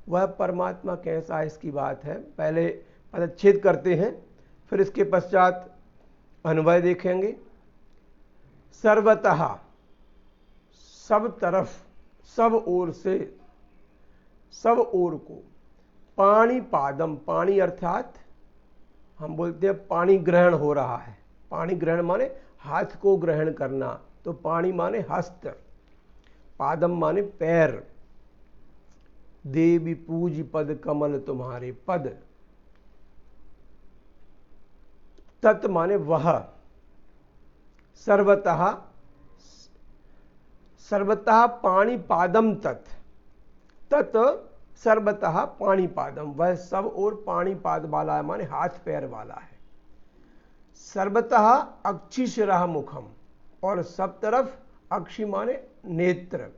वह परमात्मा कैसा है, इसकी बात है। पहले पदच्छेद करते हैं, फिर इसके पश्चात अन्वय देखेंगे। सर्वतः, सब तरफ, सब ओर से, सब ओर को। पाणी पादम, पाणी अर्थात हम बोलते हैं पानी ग्रहण हो रहा है। पानी ग्रहण माने हाथ को ग्रहण करना, तो पाणी माने हस्त, पादम माने पैर। देवी पूज पद कमल तुम्हारे पद। तत् माने वह। सर्वतः, सर्वतः पाणिपादम तत्, तत् सर्वतः पाणिपादम, वह सब और पाणिपाद वाला है, माने हाथ पैर वाला है। सर्वतः अक्षिशिरः मुखम, और सब तरफ, अक्षि माने नेत्र,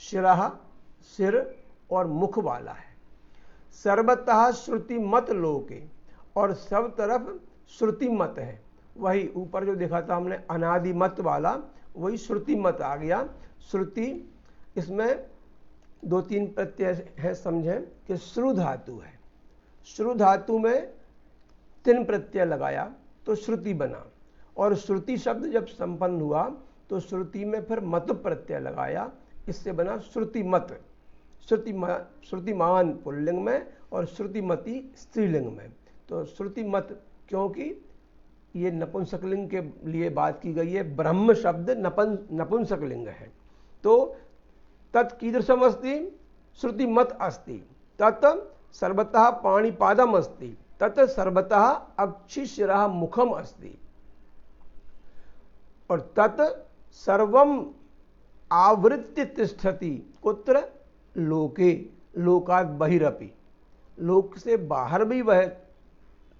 शिरः सिर और मुख वाला है। सर्वतः श्रुति मत लोके, और सब तरफ श्रुति मत है। वही ऊपर जो देखा था हमने अनादि मत वाला, वही श्रुति मत आ गया। श्रुति, इसमें दो तीन प्रत्यय है, समझें कि श्रु धातु है। श्रु धातु में तीन प्रत्यय लगाया तो श्रुति बना, और श्रुति शब्द जब संपन्न हुआ तो श्रुति में फिर मत प्रत्यय लगाया, इससे बना श्रुति मत। श्रुतिमान पुल्लिंग में और श्रुतिमती स्त्रीलिंग में। तो श्रुति मत, क्योंकि ये नपुंसकलिंग के लिए बात की गई है, ब्रह्म शब्द नपुंसकलिंग है। तो तत् कीदृशम अस्ति, श्रुति मत अस्ति। तत् सर्वतः पाणिपादम अस्ति, तत् सर्वतः अक्षिशिरः मुखम अस्ति, और तत् सर्वम आवृत्य तिष्ठति। कुत्र? लोके, लोकात् बहिरपि, लोक से बाहर भी वह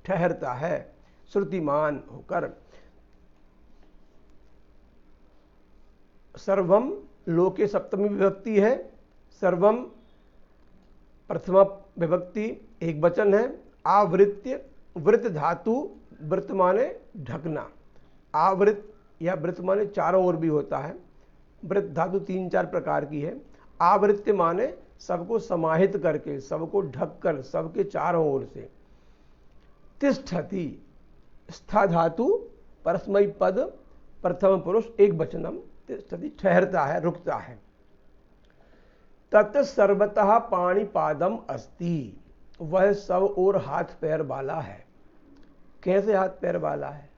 ठहरता है श्रुतिमान होकर। सर्वम, लोके सप्तमी विभक्ति है, सर्वम प्रथमा विभक्ति एक वचन है। आवृत्य, वृत्त धातु, वृत्त माने ढकना, आवृत या वृत्त माने चारों ओर भी होता है। वृत्त धातु तीन चार प्रकार की है। आवृत्य माने सबको समाहित करके, सबको ढककर, सबके चारों ओर से। तिष्ठति, स्था धातु परस्मै पद प्रथम पुरुष एक वचनम, तिष्ठति ठहरता है, रुकता है। तत् सर्वतः पाणिपादम अस्ति, वह सब और हाथ पैर वाला है। कैसे हाथ पैर वाला है?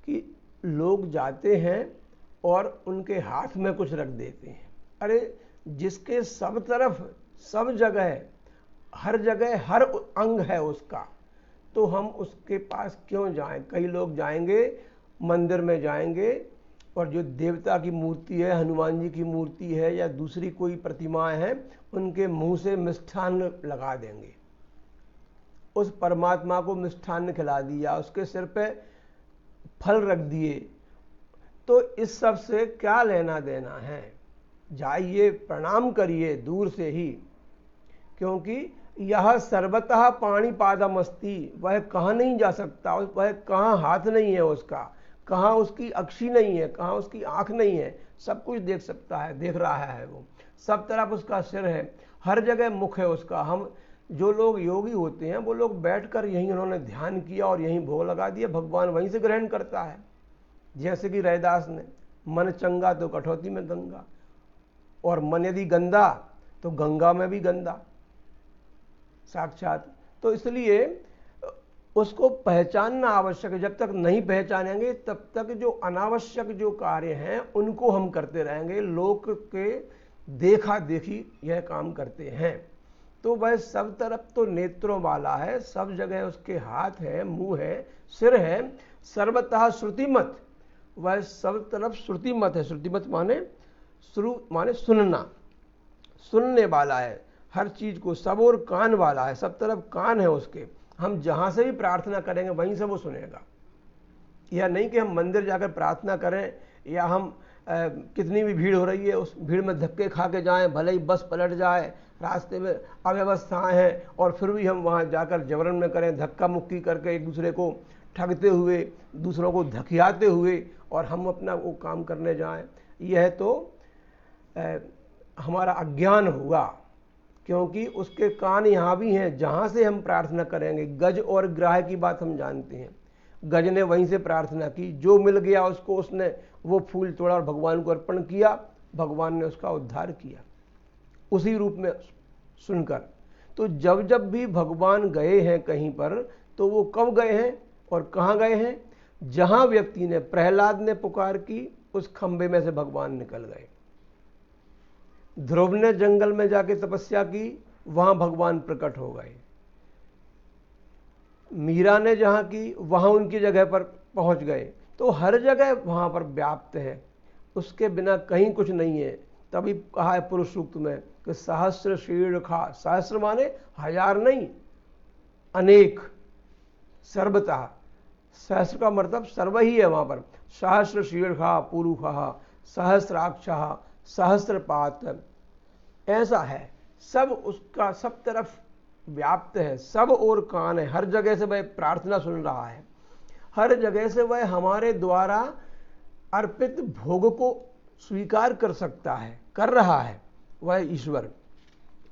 कि लोग जाते हैं और उनके हाथ में कुछ रख देते हैं। अरे जिसके सब तरफ, सब जगह, हर जगह हर अंग है उसका, तो हम उसके पास क्यों जाएं? कई लोग जाएंगे, मंदिर में जाएंगे, और जो देवता की मूर्ति है, हनुमान जी की मूर्ति है या दूसरी कोई प्रतिमाएं हैं, उनके मुंह से मिष्ठान्न लगा देंगे। उस परमात्मा को मिष्ठान्न खिला दिया, उसके सिर पे फल रख दिए। तो इस सब से क्या लेना देना है? जाइए, प्रणाम करिए दूर से ही, क्योंकि यह सर्वतः पाणिपादमस्ति, वह कहाँ नहीं जा सकता, वह कहाँ हाथ नहीं है उसका, कहाँ उसकी अक्षी नहीं है, कहाँ उसकी आंख नहीं है, सब कुछ देख सकता है, देख रहा है वो, सब तरफ उसका सिर है, हर जगह मुख है उसका। हम जो लोग योगी होते हैं वो लोग बैठकर यहीं उन्होंने ध्यान किया और यहीं भोग लगा दिया, भगवान वहीं से ग्रहण करता है। जैसे कि रैदास ने, मन चंगा तो कठौती में गंगा, और मन यदि गंदा तो गंगा में भी गंदा साक्षात। तो इसलिए उसको पहचानना आवश्यक है। जब तक नहीं पहचानेंगे तब तक जो अनावश्यक जो कार्य हैं उनको हम करते रहेंगे, लोक के देखा देखी यह काम करते हैं। तो वह सब तरफ तो नेत्रों वाला है, सब जगह उसके हाथ है, मुंह है, सिर है, सर्वतः श्रुतिमत, वह सब तरफ श्रुतिमत है। श्रुतिमत माने सुनना, सुनने वाला है हर चीज को, सब और कान वाला है, सब तरफ कान है उसके। हम जहां से भी प्रार्थना करेंगे वहीं से वो सुनेगा। यह नहीं कि हम मंदिर जाकर प्रार्थना करें या हम कितनी भी भीड़ हो रही है उस भीड़ में धक्के खा के जाएं, भले ही बस पलट जाए, रास्ते में अव्यवस्थाएं हैं, और फिर भी हम वहां जाकर जबरन में करें, धक्का मुक्की करके एक दूसरे को ठगते हुए, दूसरों को धकियाते हुए, और हम अपना वो काम करने जाएं। यह तो हमारा अज्ञान हुआ, क्योंकि उसके कान यहाँ भी हैं जहाँ से हम प्रार्थना करेंगे। गज और ग्राह की बात हम जानते हैं, गज ने वहीं से प्रार्थना की, जो मिल गया उसको उसने वो फूल तोड़ा और भगवान को अर्पण किया, भगवान ने उसका उद्धार किया उसी रूप में सुनकर। तो जब जब भी भगवान गए हैं कहीं पर, तो वो कब गए हैं और कहाँ गए हैं? जहाँ व्यक्ति ने, प्रहलाद ने पुकार की, उस खंबे में से भगवान निकल गए। ध्रुव ने जंगल में जाके तपस्या की, वहां भगवान प्रकट हो गए। मीरा ने जहां की, वहां उनकी जगह पर पहुंच गए। तो हर जगह वहां पर व्याप्त है, उसके बिना कहीं कुछ नहीं है। तभी कहा है पुरुष सूक्त में कि सहस्र शीर्षा, सहस्र माने हजार नहीं, अनेक, सर्वतः, सहस्र का मतलब सर्व ही है वहां पर। सहस्र शीर्षा पुरुषः सहस्राक्षः सहस्रपात, ऐसा है, सब उसका सब तरफ व्याप्त है, सब और कान है, हर जगह से वह प्रार्थना सुन रहा है, हर जगह से वह हमारे द्वारा अर्पित भोग को स्वीकार कर सकता है, कर रहा है वह ईश्वर।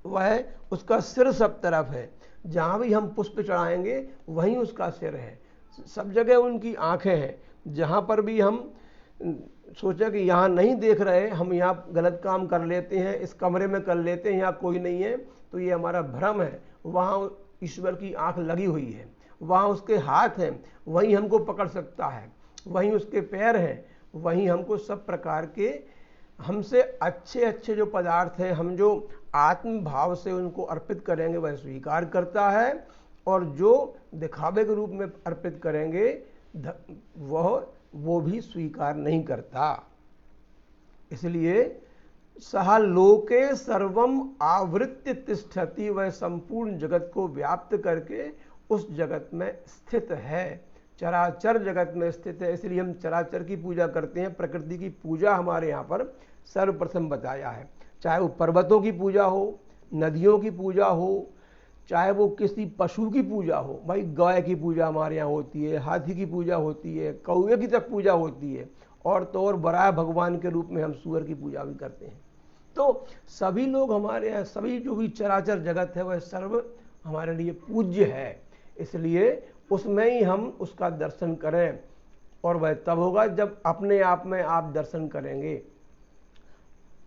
वह, उसका सिर सब तरफ है, जहां भी हम पुष्प चढ़ाएंगे वहीं उसका सिर है, सब जगह उनकी आंखें हैं। जहां पर भी हम सोचा कि यहाँ नहीं देख रहे, हम यहाँ गलत काम कर लेते हैं, इस कमरे में कर लेते हैं, यहाँ कोई नहीं है, तो ये हमारा भ्रम है। वहाँ ईश्वर की आंख लगी हुई है, वहाँ उसके हाथ हैं, वहीं हमको पकड़ सकता है, वहीं उसके पैर हैं, वहीं हमको सब प्रकार के हमसे अच्छे अच्छे जो पदार्थ हैं, हम जो आत्म भाव से उनको अर्पित करेंगे वह स्वीकार करता है, और जो दिखावे के रूप में अर्पित करेंगे वो भी स्वीकार नहीं करता। इसलिए सह लोके सर्वम आवृत्य तिष्ठति, वह संपूर्ण जगत को व्याप्त करके उस जगत में स्थित है, चराचर जगत में स्थित है। इसलिए हम चराचर की पूजा करते हैं। प्रकृति की पूजा हमारे यहाँ पर सर्वप्रथम बताया है, चाहे वो पर्वतों की पूजा हो, नदियों की पूजा हो, चाहे वो किसी पशु की पूजा हो। भाई गाय की पूजा हमारे यहाँ होती है, हाथी की पूजा होती है, कौवे की तक पूजा होती है, और तो और बराह भगवान के रूप में हम सूअर की पूजा भी करते हैं। तो सभी लोग हमारे यहाँ, सभी जो भी चराचर जगत है वह सर्व हमारे लिए पूज्य है। इसलिए उसमें ही हम उसका दर्शन करें, और वह तब होगा जब अपने आप में आप दर्शन करेंगे,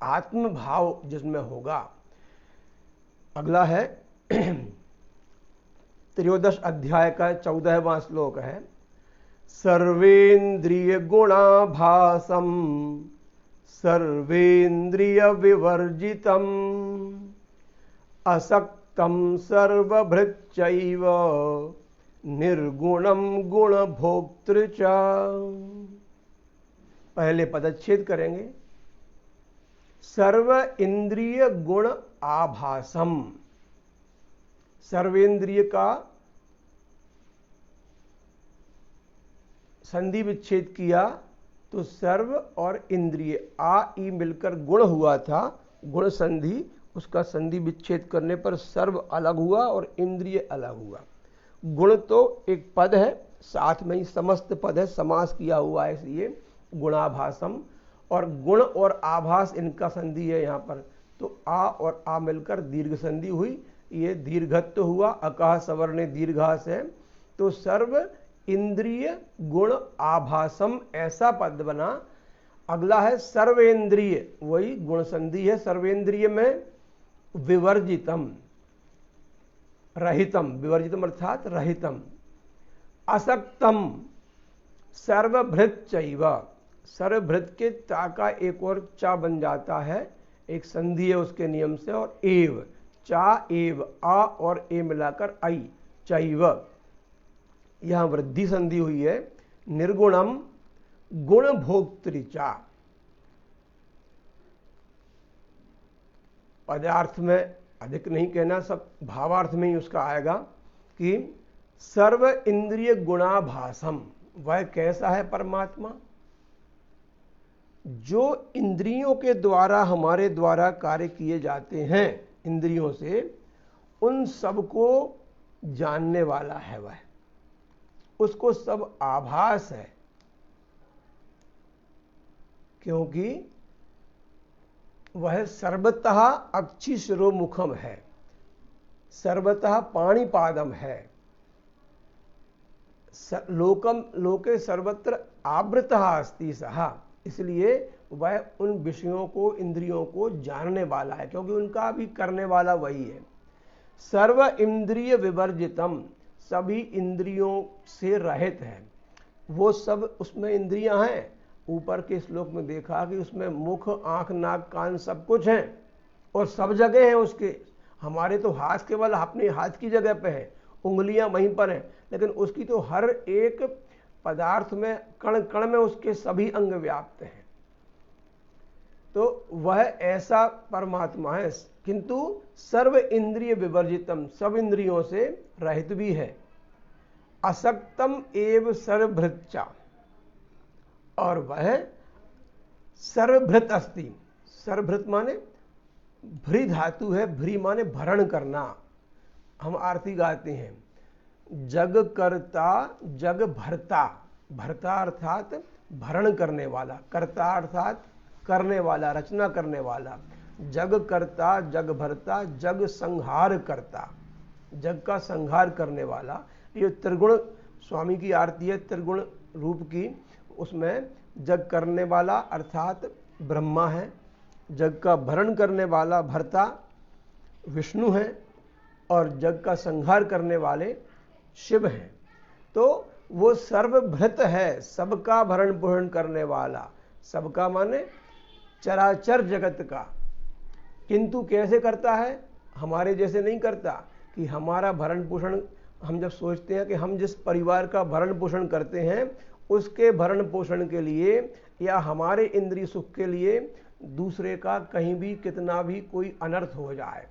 आत्म भाव जिसमें होगा। अगला है 13 अध्याय का 14वां श्लोक है, सर्वेन्द्रिय गुणाभासम सर्वेन्द्रिय विवर्जितम असक्तम सर्वभृच्चैव निर्गुणम गुणभोक्तृ च। पहले पदच्छेद करेंगे। सर्व इंद्रिय गुण आभासम, सर्वेंद्रिय का संधि विच्छेद किया तो सर्व और इंद्रिय आ ई मिलकर गुण हुआ था, गुण संधि उसका संधि विच्छेद करने पर सर्व अलग हुआ और इंद्रिय अलग हुआ। गुण तो एक पद है, साथ में ही समस्त पद है, समास किया हुआ है इसलिए गुणाभासम, और गुण और आभास इनका संधि है यहाँ पर, तो आ और आ मिलकर दीर्घ संधि हुई, ये दीर्घत्व हुआ, अकाह सवर्णे दीर्घास है, तो सर्व इंद्रिय गुण आभासम ऐसा पद बना। अगला है सर्वेंद्रिय, वही गुण संधि है, सर्वेंद्रिय में विवर्जितम, रहितम, विवर्जितम अर्थात रहितम, असक्तम, सर्वभृत चैव, सर्वभृत के ता का एक और चा बन जाता है, एक संधि है उसके नियम से, और एव, चा एव, आ और ए मिलाकर आई, चैव, यहां वृद्धि संधि हुई है। निर्गुणम गुण भोक्तृचा, पदार्थ में अधिक नहीं कहना, सब भावार्थ में ही उसका आएगा कि सर्व इंद्रिय गुणाभासम, वह कैसा है परमात्मा जो इंद्रियों के द्वारा हमारे द्वारा कार्य किए जाते हैं, इंद्रियों से उन सबको जानने वाला है, वह उसको सब आभास है, क्योंकि वह सर्वतः अक्षि शिरोमुखम है, सर्वतः पाणिपादम है, लोकम लोके सर्वत्र आवृतः अस्ति सहा, इसलिए वह उन विषयों को, इंद्रियों को जानने वाला है, क्योंकि उनका भी करने वाला वही है। सर्व इंद्रिय विवर्जितम, सभी इंद्रियों से रहित है, वो सब उसमें इंद्रियां हैं। ऊपर के श्लोक में देखा कि उसमें मुख, आंख, नाक, कान सब कुछ हैं और सब जगह हैं उसके। हमारे तो हाथ केवल अपने हाथ की जगह पे है, उंगलियां वहीं पर हैं, लेकिन उसकी तो हर एक पदार्थ में, कण कण में उसके सभी अंग व्याप्त हैं। तो वह ऐसा परमात्मा है, किंतु सर्व इंद्रिय विवर्जितम, सब इंद्रियों से रहित भी है। असक्तम एव सर्वभृत्चा, और वह सर्वभृत अस्ति, सर्वभृत माने भ्री धातु है, भ्री माने भरण करना। हम आरती गाते हैं, जग करता जग भरता, भरता अर्थात भरण करने वाला, करता अर्थात करने वाला, रचना करने वाला, जग करता जग भरता, जग संहार करता, जग का संहार करने वाला। ये त्रिगुण स्वामी की आरती है, त्रिगुण रूप की, उसमें जग करने वाला अर्थात ब्रह्मा है, जग का भरण करने वाला भरता विष्णु है, और जग का संहार करने वाले शिव हैं। तो वो सर्वभृत है, सबका भरण पोषण करने वाला, सबका माने चराचर जगत का। किंतु कैसे करता है? हमारे जैसे नहीं करता कि हमारा भरण पोषण, हम जब सोचते हैं कि हम जिस परिवार का भरण पोषण करते हैं उसके भरण पोषण के लिए या हमारे इंद्रिय सुख के लिए दूसरे का कहीं भी कितना भी कोई अनर्थ हो जाए,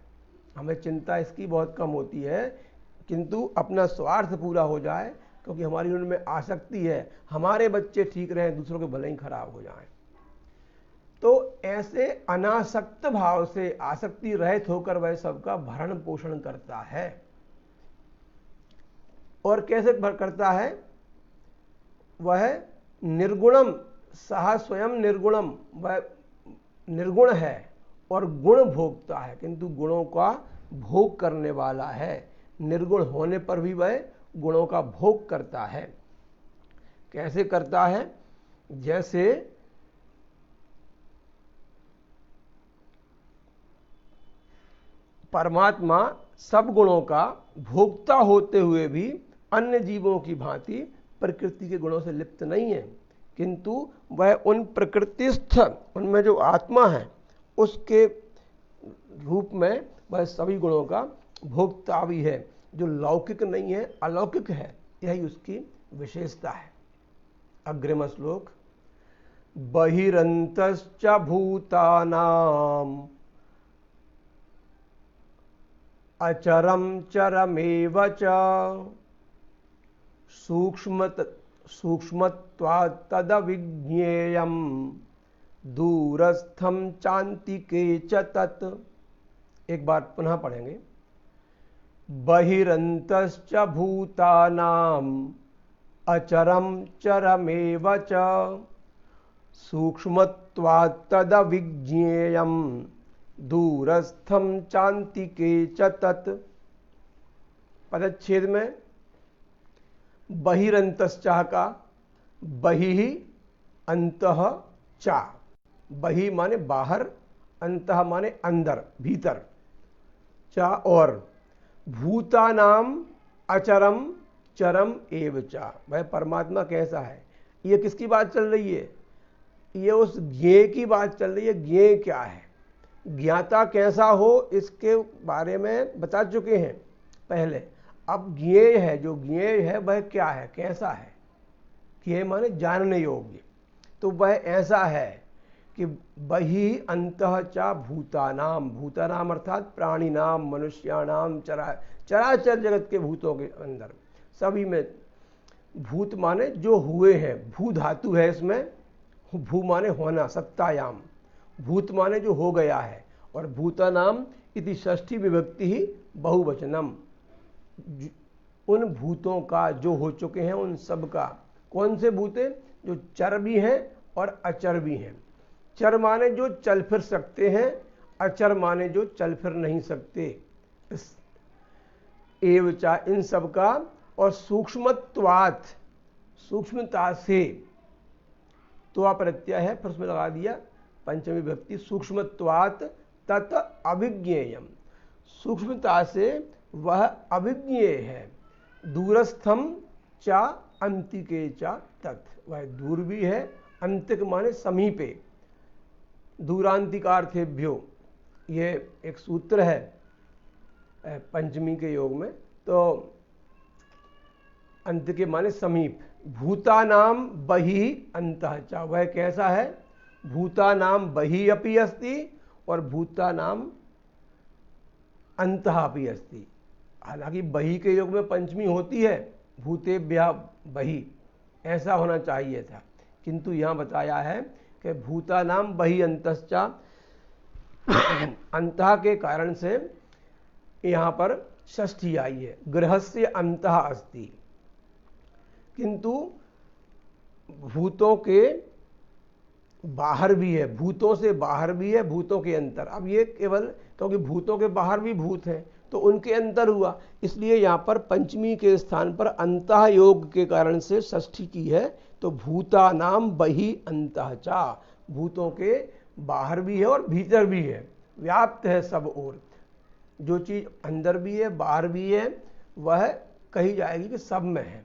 हमें चिंता इसकी बहुत कम होती है, किंतु अपना स्वार्थ पूरा हो जाए, क्योंकि हमारी उनमें आसक्ति है, हमारे बच्चे ठीक रहें, दूसरों के भले ही खराब हो जाएं। तो ऐसे अनासक्त भाव से, आसक्ति रहित होकर वह सबका भरण पोषण करता है। और कैसे करता है? वह निर्गुणम, सह स्वयं निर्गुणम, वह निर्गुण है और गुण भोगता है, किंतु गुणों का भोग करने वाला है। निर्गुण होने पर भी वह गुणों का भोग करता है। कैसे करता है? जैसे परमात्मा सब गुणों का भोक्ता होते हुए भी अन्य जीवों की भांति प्रकृति के गुणों से लिप्त नहीं है, किंतु वह उन प्रकृतिस्थ, उनमें जो आत्मा है उसके रूप में वह सभी गुणों का भोक्ता भी है, जो लौकिक नहीं है, अलौकिक है, यही उसकी विशेषता है। अग्रिम श्लोक, बहिरंतश्च भूतानाम अचरम चरमेव च सूक्ष्मत्वात् तदविज्ञेयम् दूरस्थं चान्तिके च तत्। एक बार पुनः पढ़ेंगे। बहिरंतश्च भूतानाम अचरम चरमेव च सूक्ष्मत्वात् तदविज्ञेयं दूरस्थं चान्तिके च तत्। पदच्छेद में बहिरंतश्चा का बहि अंतः चा, बहि माने बाहर, अंतः माने अंदर भीतर, चा और भूतानाम अचरम चरम एव चा। वह परमात्मा कैसा है, ये किसकी बात चल रही है? ये उस ज्ञेय की बात चल रही है। ज्ञेय क्या है, ज्ञाता कैसा हो, इसके बारे में बता चुके हैं पहले। अब ज्ञेय है, जो ज्ञेय है वह क्या है, कैसा है? ज्ञेय माने जानने योग्य। तो वह ऐसा है कि बहि अंतः चा भूतानाम, भूतानाम अर्थात प्राणीनाम, मनुष्याणाम, चराचर जगत के भूतों के अंदर सभी में। भूत माने जो हुए हैं, भू धातु है इसमें, भू माने होना, सत्तायाम, भूत माने जो हो गया है, और भूतानाम इति षष्ठी विभक्ति ही बहुवचनम, उन भूतों का जो हो चुके हैं उन सब का। कौन से भूत हैं? जो चर भी हैं और अचर भी हैं। चर माने जो चल फिर सकते हैं, अचर माने जो चल फिर नहीं सकते। एवचा इन सब का, और सूक्ष्मत्वात् सूक्ष्मता से, तो आप प्रत्यय है फिर उसमें लगा दिया पंचमी विभक्ति, सूक्ष्मत्वात् तत् अभिज्ञेयम, सूक्ष्मता से वह अभिज्ञेय है। दूरस्थम चा अंतिके चा तत्, वह दूर भी है, अंतिक माने समीपे, दूरांतिकार्थेभ्यो, ये एक सूत्र है पंचमी के योग में। तो अंतिके माने समीप। भूतानाम बहि अंतः चा, वह कैसा है? भूतानाम बहि अपि अस्ति और भूतानाम अंतः अपि अस्ति। हालांकि बहि के योग में पंचमी होती है, भूतेभ्यः बहि, ऐसा होना चाहिए था, किंतु यहाँ बताया है कि भूतानाम बहि अंतश्चा, अंतः के कारण से यहाँ पर षष्ठी आई है। गृहस्य अंतः अस्ति, किंतु भूतों के बाहर भी है, भूतों से बाहर भी है, भूतों के अंदर। अब ये केवल क्योंकि भूतों के बाहर भी भूत हैं तो उनके अंदर हुआ, इसलिए यहाँ पर पंचमी के स्थान पर अंतः योग के कारण से षष्ठी की है। तो भूतानाम बहि अंतः चा, भूतों के बाहर भी है और भीतर भी है, व्याप्त है सब ओर। जो चीज अंदर भी है बाहर भी है वह कही जाएगी कि सब में है।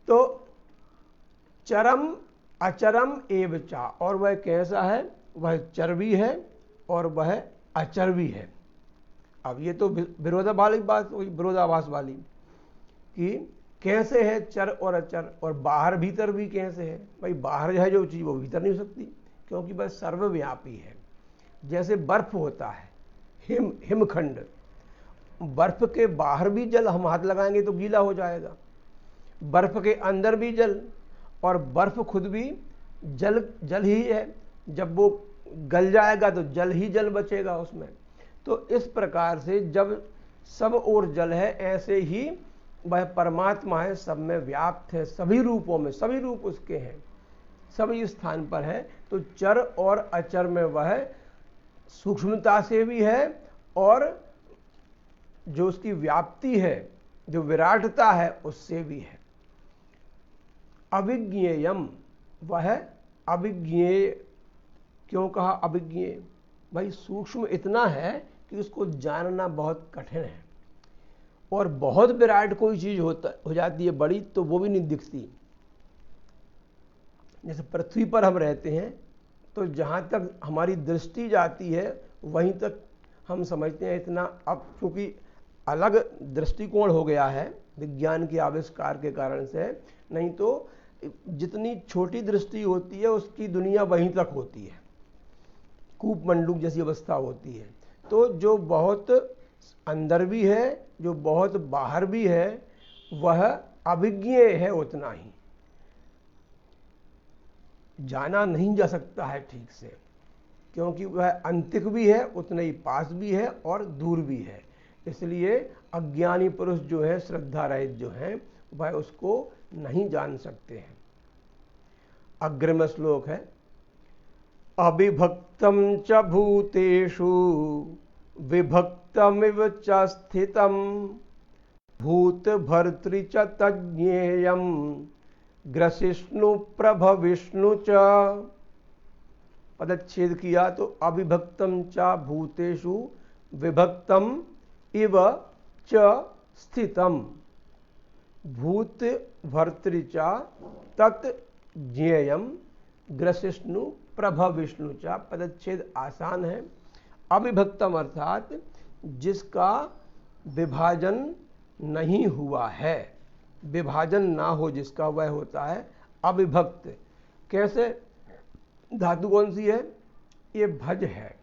तो चरम अचरम एव चा, और वह कैसा है? वह चर भी है और वह अचर भी है। अब ये तो विरोधाभास बात हुई, विरोधाभास वाली, कि कैसे है चर और अचर, और बाहर भीतर भी कैसे है? भाई बाहर है जो चीज वो भीतर नहीं हो सकती, क्योंकि वह सर्वव्यापी है। जैसे बर्फ होता है, हिमखंड, बर्फ के बाहर भी जल, हम हाथ लगाएंगे तो गीला हो जाएगा, बर्फ के अंदर भी जल, और बर्फ खुद भी जल ही है, जब वो गल जाएगा तो जल ही जल बचेगा उसमें। तो इस प्रकार से जब सब ओर जल है, ऐसे ही वह परमात्मा है, सब में व्याप्त है, सभी रूपों में, सभी रूप उसके हैं, सभी स्थान पर है। तो चर और अचर में वह सूक्ष्मता से भी है, और जो उसकी व्याप्ति है, जो विराटता है, उससे भी है। अविज्ञेयम, वह अविज्ञेय। क्यों कहा अविज्ञेय? भाई सूक्ष्म इतना है कि उसको जानना बहुत कठिन है, और बहुत विराट कोई चीज हो जाती है बड़ी, तो वो भी नहीं दिखती। जैसे पृथ्वी पर हम रहते हैं, तो जहाँ तक हमारी दृष्टि जाती है वहीं तक हम समझते हैं इतना। अब क्योंकि अलग दृष्टिकोण हो गया है विज्ञान के आविष्कार के कारण से, नहीं तो जितनी छोटी दृष्टि होती है उसकी दुनिया वहीं तक होती है, कूप मंडूक जैसी अवस्था होती है। तो जो बहुत अंदर भी है, जो बहुत बाहर भी है, वह अविज्ञेय है, उतना ही जाना नहीं जा सकता है ठीक से। क्योंकि वह अंतिक भी है, उतने ही पास भी है और दूर भी है। इसलिए अज्ञानी पुरुष जो है, श्रद्धा रहित जो हैं, वह उसको नहीं जान सकते हैं। अग्रिम श्लोक है, अविभक्तम च भूतेषु विभक्तमिव च स्थितम भूत भर्तृ च तज्ञेयम ग्रसिष्णु प्रभविष्णु च। पदच्छेद किया तो अविभक्तम च भूतेषु विभक्तम इव च स्थितम भूत भर्तृ च तत् ज्ञेयम ग्रसिष्णु प्रभविष्णु च। पदच्छेद आसान है। अविभक्तम अर्थात जिसका विभाजन नहीं हुआ है, विभाजन ना हो जिसका, वह होता है अविभक्त। कैसे? धातु कौन सी है? ये भज है,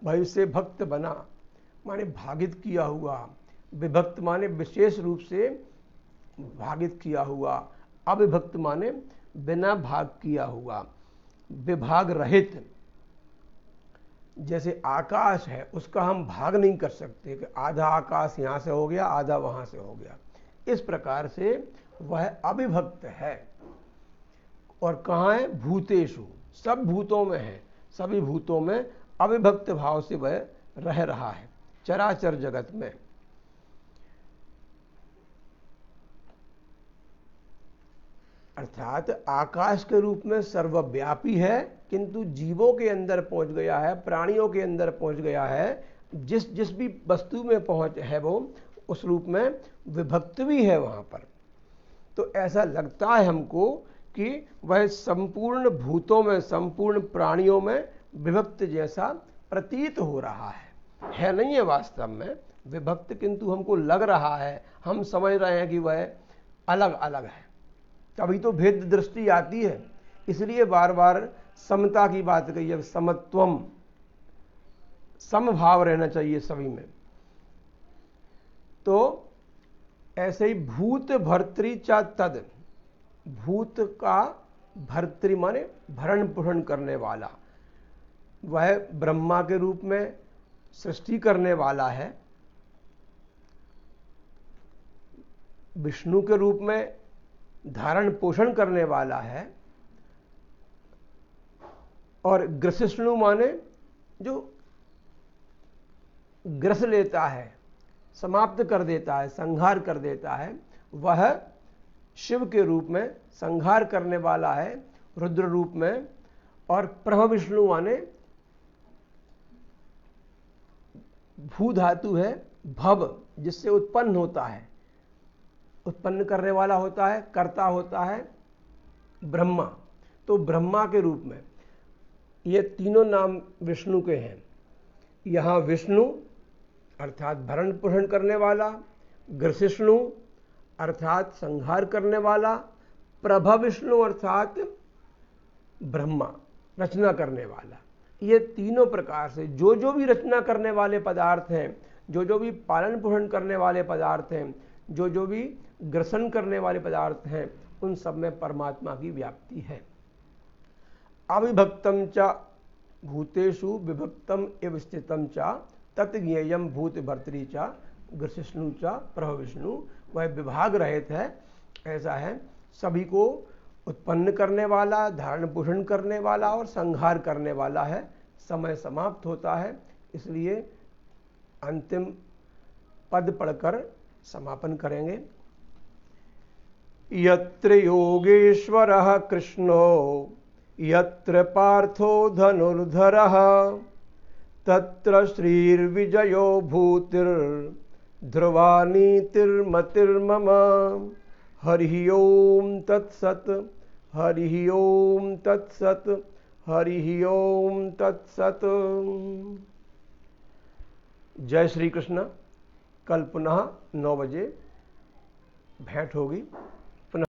भज से भक्त बना माने भागित किया हुआ, विभक्त माने विशेष रूप से भागित किया हुआ, अविभक्त माने बिना भाग किया हुआ, विभाग रहित। जैसे आकाश है, उसका हम भाग नहीं कर सकते कि आधा आकाश यहाँ से हो गया, आधा वहाँ से हो गया। इस प्रकार से वह अविभक्त है। और कहाँ है? भूतेषु, सब भूतों में है, सभी भूतों में अविभक्त भाव से वह रह रहा है, चराचर जगत में। अर्थात आकाश के रूप में सर्वव्यापी है, किंतु जीवों के अंदर पहुंच गया है, प्राणियों के अंदर पहुंच गया है। जिस जिस भी वस्तु में पहुंच है वो उस रूप में विभक्त भी है वहां पर। तो ऐसा लगता है हमको कि वह संपूर्ण भूतों में, संपूर्ण प्राणियों में विभक्त जैसा प्रतीत हो रहा है नहीं है वास्तव में विभक्त, किंतु हमको लग रहा है, हम समझ रहे हैं कि वह अलग अलग है। तभी तो भेद दृष्टि आती है। इसलिए बार बार समता की बात कही है, समत्वम, समभाव रहना चाहिए सभी में। तो ऐसे ही भूत भर्तृ च तद, भूत का भर्तृ माने भरण पोषण करने वाला, वह ब्रह्मा के रूप में सृष्टि करने वाला है, विष्णु के रूप में धारण पोषण करने वाला है, और ग्रसिष्णु माने जो ग्रस लेता है, समाप्त कर देता है, संहार कर देता है, वह शिव के रूप में संहार करने वाला है रुद्र रूप में। और प्रभविष्णु माने भू धातु है भव, जिससे उत्पन्न होता है, उत्पन्न करने वाला होता है, कर्ता होता है ब्रह्मा। तो ब्रह्मा के रूप में ये तीनों नाम विष्णु के हैं। यहाँ विष्णु अर्थात भरण पोषण करने वाला, ग्रसिष्णु अर्थात संहार करने वाला, प्रभविष्णु अर्थात ब्रह्मा रचना करने वाला। ये तीनों प्रकार से जो जो भी रचना करने वाले पदार्थ हैं, जो जो भी पालन पोषण करने वाले पदार्थ हैं, जो जो भी ग्रसन करने वाले पदार्थ हैं, उन सब में परमात्मा की व्याप्ति है। अविभक्तम च भूतेषु विभक्तम एव स्थितम च तत् ज्ञेयम भूत भर्तृ च ग्रसिष्णु च प्रभविष्णु। वह विभाग रहित है, ऐसा है, सभी को उत्पन्न करने वाला, धारण पोषण करने वाला और संहार करने वाला है। समय समाप्त होता है, इसलिए अंतिम पद पढ़कर समापन करेंगे। यत्र योगेश्वरः कृष्णो यत्र पार्थो धनुर्धरः तत्र श्रीर्विजयो भूतिर्ध्रुवा नीतिर्मतिर्मम। हरि ओम तत्सत्, हरि ओम तत्सत्, हरि ओम तत्सत्। जय श्री कृष्ण। कल पुनः 9 बजे भेंट होगी।